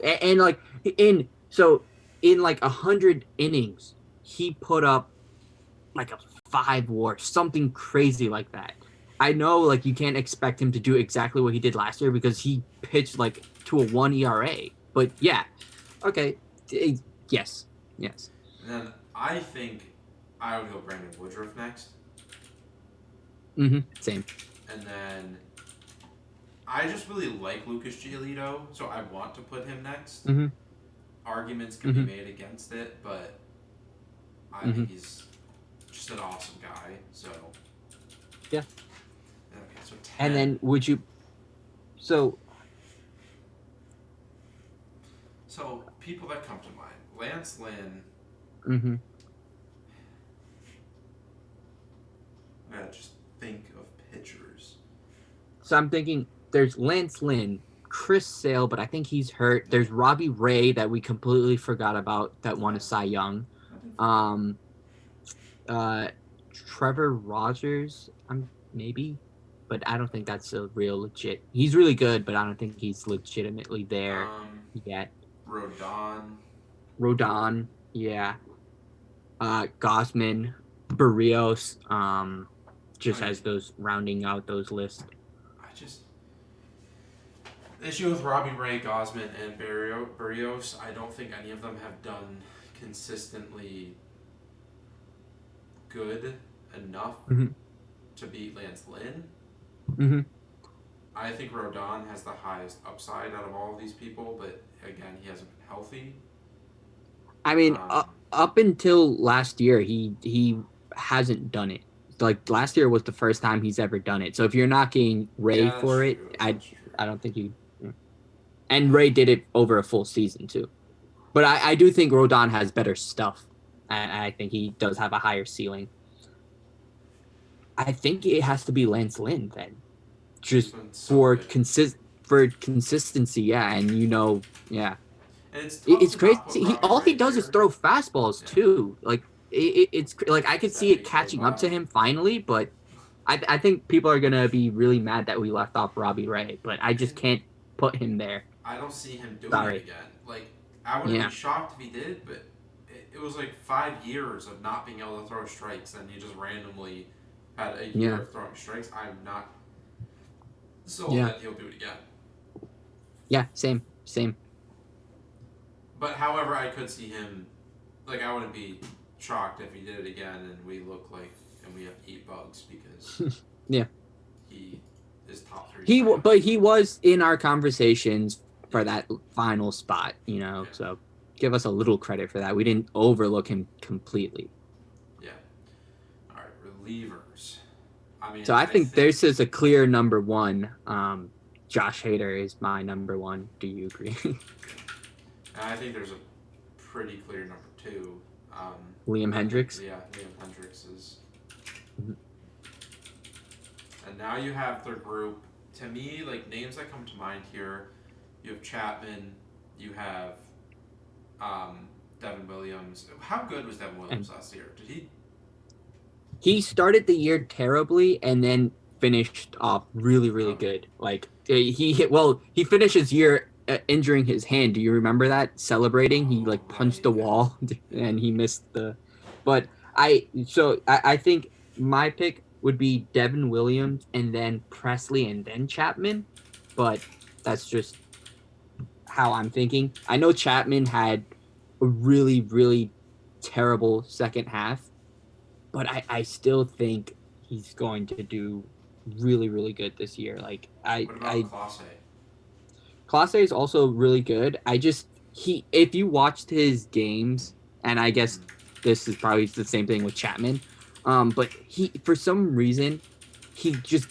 and like in like 100 innings, he put up like a 5 WAR, something crazy like that. I know like you can't expect him to do exactly what he did last year because he pitched like to a 1 ERA. But yeah, okay, yes, yes. And then I think I would go Brandon Woodruff next, Same. and then I just really like Lucas Giolito, so I want to put him next. Mm-hmm. Arguments can be made against it, but I think he's just an awesome guy. So Yeah. okay, so 10. And then would you? So So people that come to mind: Lance Lynn. mm-hmm. I gotta just think of pitchers. So I'm thinking there's Lance Lynn, Chris Sale, but I think he's hurt. There's Robbie Ray that we completely forgot about that won a Cy Young. Um, Trevor Rogers, maybe, but I don't think that's a real legit. He's really good, but I don't think he's legitimately there yet. Rodon, yeah. Gosman, Barrios, just as those rounding out those lists. The issue with Robbie Ray, Gosman, and Barrios, I don't think any of them have done consistently good enough to beat Lance Lynn. Mm-hmm. I think Rodon has the highest upside out of all of these people, but again, he hasn't been healthy. I mean, up until last year, he hasn't done it. Like last year was the first time he's ever done it. So if you're knocking Ray for it, I don't think you. And Ray did it over a full season too. But I do think Rodon has better stuff. And I think he does have a higher ceiling. I think it has to be Lance Lynn then. Just for consistency, yeah, and yeah. And It's crazy. All he does is throw fastballs too. Like it's like I could see it catching up to him finally, but I think people are gonna be really mad that we left off Robbie Ray, but I just can't put him there. I don't see him doing it again. Like I wouldn't be shocked if he did, but it was like 5 years of not being able to throw strikes, and he just randomly had a year of throwing strikes. I'm not sold that he'll do it again. Yeah, same. But however, I could see him. Like I wouldn't be shocked if he did it again, and we look like and we have to eat bugs because yeah, he is top 3. But he was in our conversations for that final spot, Yeah. So give us a little credit for that. We didn't overlook him completely. Yeah. All right, relievers. I mean, So I think this is a clear number one. Josh Hader is my number one. Do you agree? And I think there's a pretty clear number two. Liam Hendricks. Yeah, Liam Hendricks is. Mhm. And now you have their group. To me, like names that come to mind here, you have Chapman, you have Devon Williams. How good was Devon Williams last year? Did he? He started the year terribly and then finished off really, really good. Like he finished his year injuring his hand. Do you remember that? Celebrating, he like punched the wall and he missed the. But I think my pick would be Devon Williams and then Presley and then Chapman, but that's just how I'm thinking. I know Chapman had a really, really terrible second half, but I still think he's going to do really, really good this year. Like What about Clase? Clase is also really good. If you watched his games, and I guess this is probably the same thing with Chapman, but he for some reason he just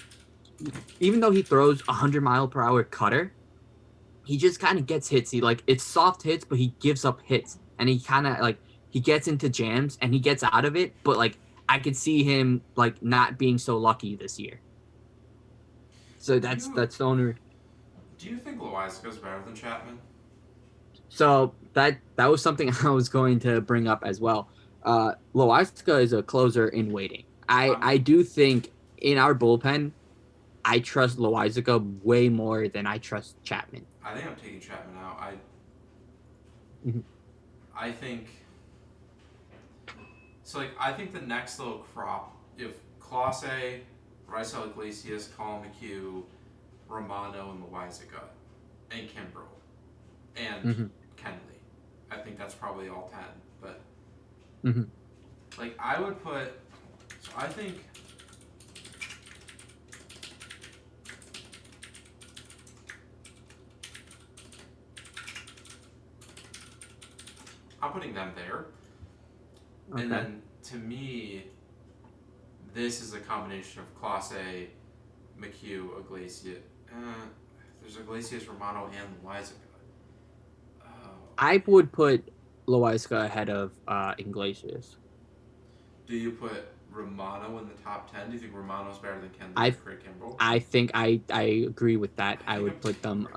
even though he throws 100-mile-per-hour cutter, he just kind of gets hits. It's soft hits, but he gives up hits, and he kind of he gets into jams and he gets out of it. But I could see him not being so lucky this year. So that's the only. Do you think Loizaga is better than Chapman? So that was something I was going to bring up as well. Loizaga is a closer in waiting. I do think in our bullpen, I trust Loizaga way more than I trust Chapman. I think I'm taking Chapman out. Mm-hmm. I think so. I think the next little crop, if Clase, Raisel Iglesias, Colin McHugh, Romano, and Loizaga, and Kimbrel, and Kenley, I think that's probably all 10. But I would put. So I think. I'm putting them there. Okay. And then, to me, this is a combination of Clase, McHugh, Iglesias. There's Iglesias, Romano, and Loizaga. I would put Loizaga ahead of Iglesias. Do you put Romano in the top 10? Do you think Romano's better than Craig Kimbrel? I think I agree with that. I would put them.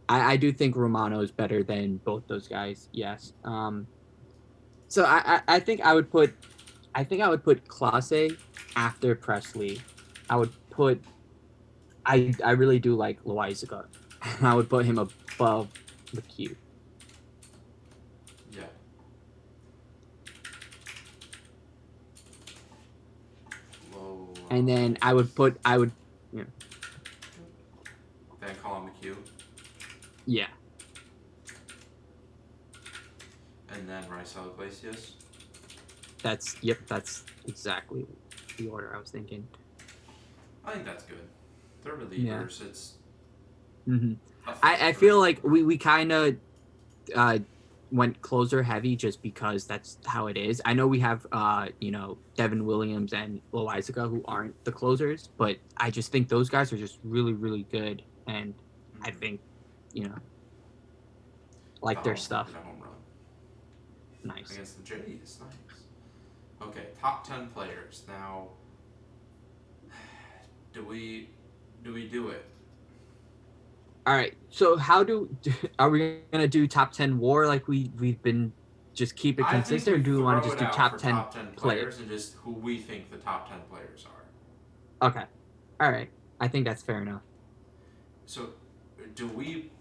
I do think Romano is better than both those guys. Yes. So I think I would put Clase after Presley. I would put. I really do like Loizaga. I would put him above McHugh. Yeah. Low. And then I would. Yeah. Then Colin McHugh. Yeah. And then Raisel Iglesias. That's exactly the order I was thinking. I think that's good. They're relievers. Yeah. It's. I feel like we kind of went closer heavy just because that's how it is. I know we have Devon Williams and Loizaga who aren't the closers, but I just think those guys are just really, really good, and I think their stuff. Home run. Nice. Against the Jays, nice. Okay, top 10 players. Now, do we do it? All right. So are we gonna do top 10 WAR like we've been just keep it consistent, or do we want to just do top 10 players and just who we think the top 10 players are? Okay. All right. I think that's fair enough. So, do we?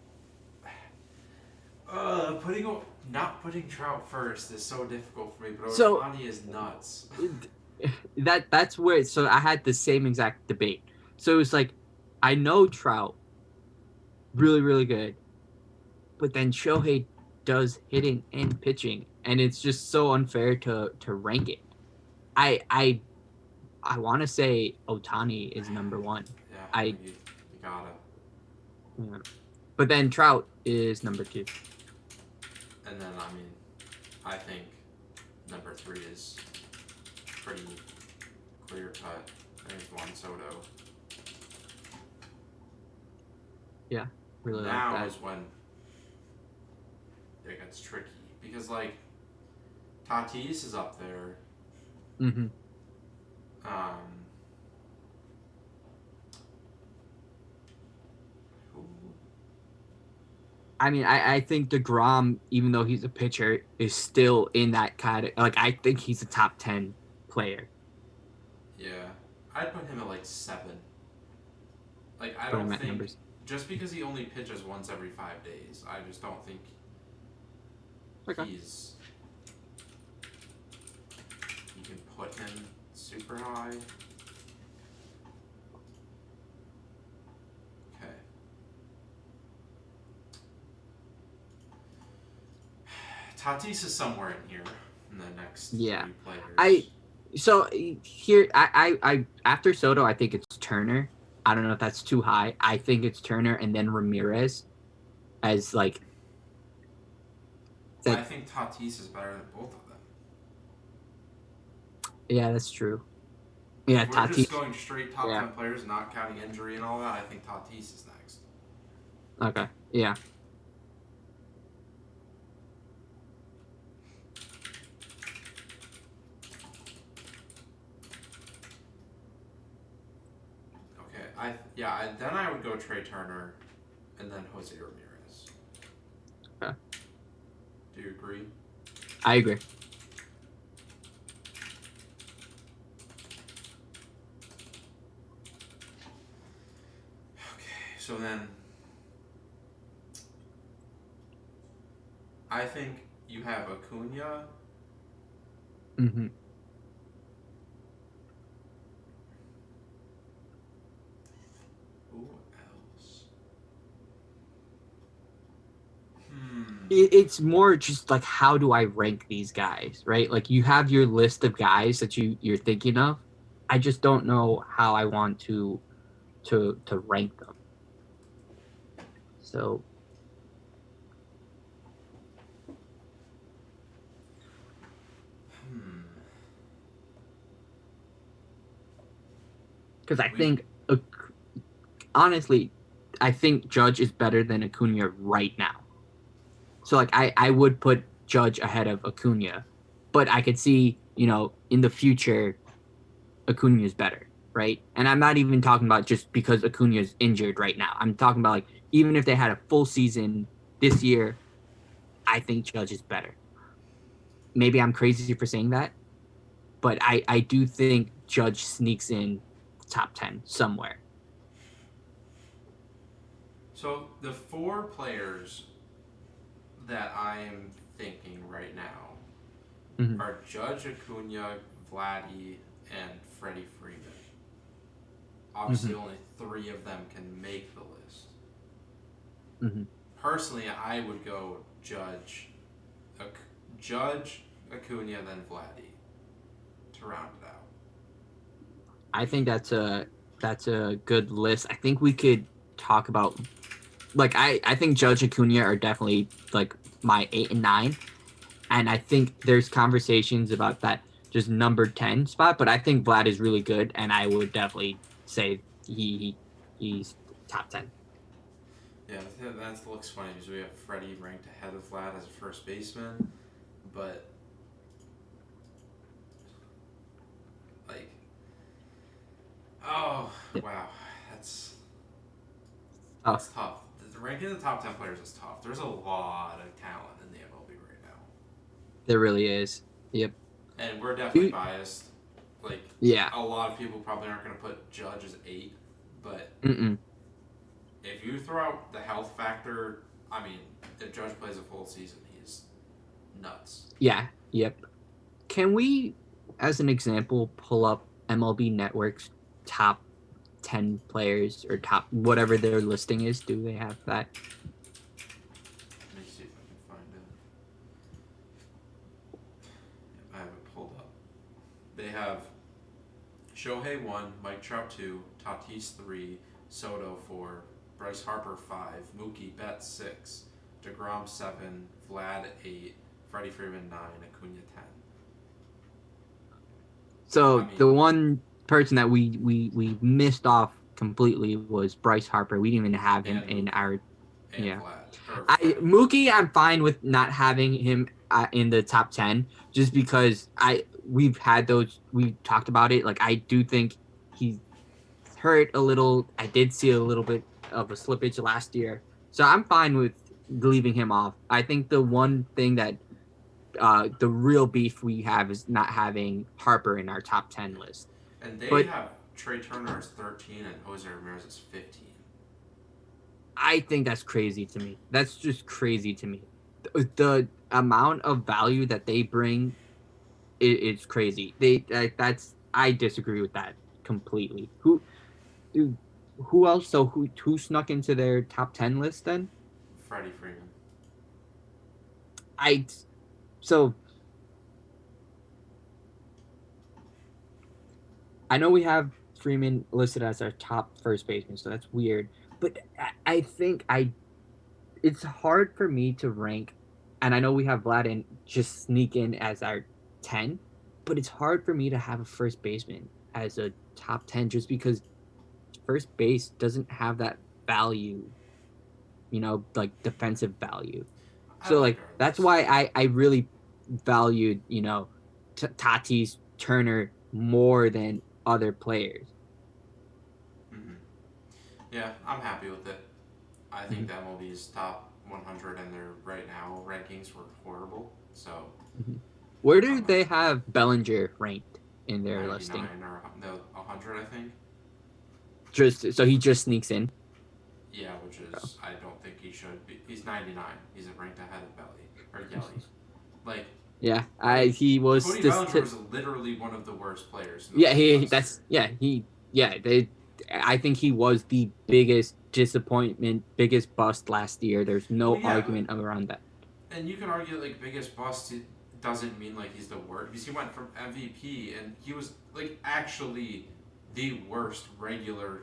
Not putting Trout first is so difficult for me, but Otani is nuts. That's where. So I had the same exact debate. So it was I know Trout, really, really good, but then Shohei does hitting and pitching, and it's just so unfair to rank it. I want to say Otani is number one. Yeah, you gotta. Yeah. But then Trout is number 2. And then, I mean, I think number 3 is pretty clear cut. I think Juan Soto. Yeah, really Now like that. is when it gets tricky because like Tatis is up there. Mm-hmm. Um, who, I mean, I think DeGrom, even though he's a pitcher, is still in that kind of like I think he's a top 10 player. yeah, I'd put him at like 7. Like I Put don't him at think numbers. just because he only pitches once every 5 days, I just don't think Okay. he's you can put him super high. Okay. Tatis is somewhere in here in the next Yeah. 3 players. So here I after Soto, I think it's Turner. I don't know if that's too high. I think it's Turner and then Ramirez as like I that. think Tatis is better than both of them. Yeah, that's true. Yeah, If we're just Tatis. going straight top Yeah. 10 players, not counting injury and all that, I think Tatis is next. Okay. Yeah. Okay, then I would go Trey Turner, and then Jose Ramirez. Okay. Do you agree? I agree. Okay, so then I think you have Acuna. Mm-hmm. Who else? It's more just like how do I rank these guys, right? Like you have your list of guys that you're thinking of. I just don't know how I want to rank them. So because I We think honestly, I think Judge is better than Acuna right now. So like I would put Judge ahead of Acuna, but I could see in the future Acuna is better, right? And I'm not even talking about just because Acuna is injured right now. I'm talking about like even if they had a full season this year, I think Judge is better. Maybe I'm crazy for saying that, but I do think Judge sneaks in top 10 somewhere. So the 4 players that I'm thinking right now Mm-hmm. are Judge, Acuna, Vladdy, and Freddie Freeman. Obviously, Mm-hmm. only 3 of them can make the list. Mm-hmm. Personally, I would go Judge, Acuna, then Vladdy to round it out. I think that's a good list. I think we could talk about like I think Judge Acuna are definitely like my 8 and 9, and I think there's conversations about that just number 10 spot. But I think Vlad is really good, and I would definitely say he's top 10. Yeah, that looks funny because we have Freddie ranked ahead of Vlad as a first baseman, but like, oh Yeah. wow, that's Oh, that's tough. Ranking the top 10 players is tough. There's a lot of talent in the MLB right now, there really is. Yep. and we're definitely You- biased. Like, Yeah. a lot of people probably aren't going to put Judge as 8, but Mm-mm. if you throw out the health factor, I mean, if Judge plays a full season, he's nuts. Yeah. Yep. Can we, as an example, pull up MLB Network's top 10 players or top whatever their listing is? Do they have that? Let me see if I can find it. I have it pulled up. They have Shohei 1, Mike Trout 2, Tatis 3, Soto 4, Bryce Harper 5, Mookie Betts 6, DeGrom 7, Vlad 8, Freddie Freeman 9, Acuna 10. So I the mean, one person that we missed off completely was Bryce Harper. We didn't even have him and in Mookie our and yeah. Vlad or I Freddie. Mookie, I'm fine with not having him in the top 10 just because we've had those, we talked about it. Like, I do think he's hurt a little. I did see a little bit of a slippage last year, so I'm fine with leaving him off. I think the one thing that the real beef we have is not having Harper in our top 10 list. And they But have Trey Turner as 13 and Jose Ramirez as 15. I think that's crazy to me. That's just crazy to me. The amount of value that they bring is crazy. That's I disagree with that completely. Dude, who else? So who snuck into their top 10 list then? Freddie Freeman. I so I know we have Freeman listed as our top first baseman, so that's weird. But I think it's hard for me to rank, and I know we have Vlad and just sneak in as our 10, but it's hard for me to have a first baseman as a top 10 just because first base doesn't have that value, like defensive value. I So like like our that's list. why I really valued, Tatis, Turner more than other players. Mm-hmm. Yeah, I'm happy with it. I think Mhm, the MLB's top 100 and their right now rankings were horrible. So mhm. Where do I'm they have Bellinger ranked in their listing? 99 or no 100, I think. Just so he just sneaks in. Yeah, which Oh. is I don't think he should be. He's 99. He's ranked ahead of Belly or Yelly. Like Yeah, I like he was Cody just Ballinger was literally one of the worst players in the yeah, league he last that's year. yeah, he yeah, they I think he was the biggest disappointment, biggest bust last year. There's Well, no yeah, but argument around that. and you can argue like biggest bust doesn't mean like he's the worst because he went from MVP and he was like actually the worst regular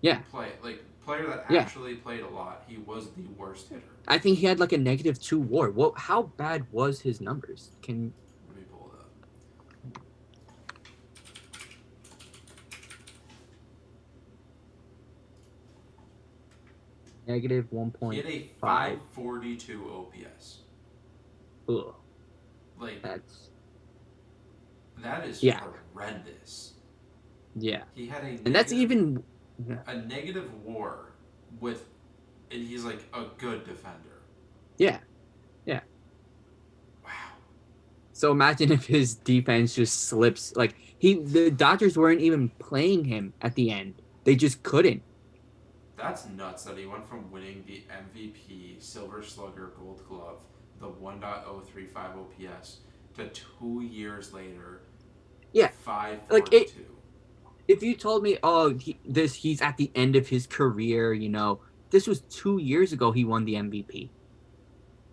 Yeah, player that yeah. actually played a lot. He was the worst hitter. I think he had like a -2 WAR. What? How bad was his numbers? Can Let me pull it up. negative one He point had a five? 542 OPS. Ugh, Like that's that is yeah, horrendous. yeah, He had and that's even yeah, a negative WAR with, and he's like a good defender. yeah, yeah. Wow, So imagine if his defense just slips. Like the Dodgers weren't even playing him at the end. They just couldn't. that's nuts that he went from winning the MVP, Silver Slugger, Gold Glove, the 1.035 OPS, to 2 years later, Yeah, like 542. if you told me, oh, he's at the end of his career, this was 2 years ago. He won the MVP. Yeah.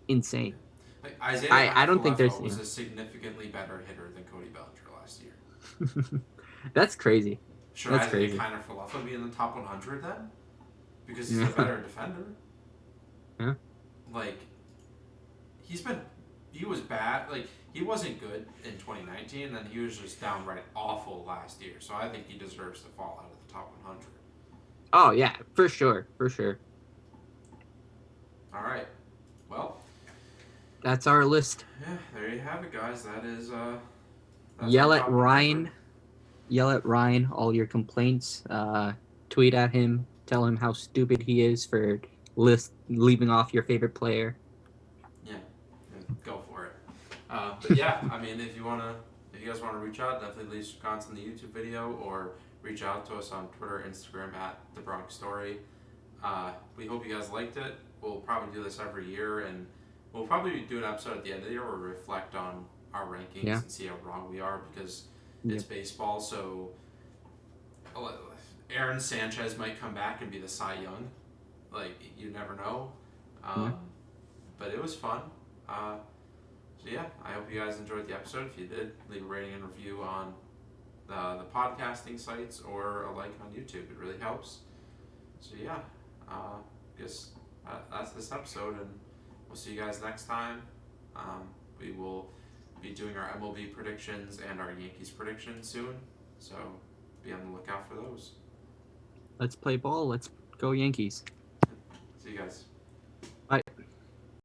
Insane. Like Isaiah I don't think there's Falefa was a significantly better hitter than Cody Bellinger last year. That's crazy. Should That's Isaiah crazy. Falefa be in the top 100 then? Because he's a Yeah. better defender. Yeah. Like he's been, he was bad. Like he wasn't good in 2019, and then he was just downright awful last year. So I think he deserves to fall out of the top 100. Oh yeah, for sure, for sure. All right. Well, That's our list. yeah, there you have it, guys. That's our Yell at top 100. Ryan. Yell at Ryan all your complaints. Tweet at him. Tell him how stupid he is for leaving off your favorite player. Yeah, go for it. But yeah, I mean, if you guys wanna reach out, definitely leave some comments in the YouTube video or reach out to us on Twitter, Instagram at the Bronx Story. We hope you guys liked it. We'll probably do this every year, and we'll probably do an episode at the end of the year where we reflect on our rankings Yeah. and see how wrong we are because it's Yep. baseball. So Aaron Sanchez might come back and be the Cy Young. Like you never know. Yeah. But it was fun. So yeah, I hope you guys enjoyed the episode. If you did, leave a rating and review on the podcasting sites or a like on YouTube. It really helps. So yeah, Guess that's this episode, and we'll see you guys next time. We will be doing our MLB predictions and our Yankees predictions soon, so be on the lookout for those. Let's play ball. Let's go Yankees. See you guys.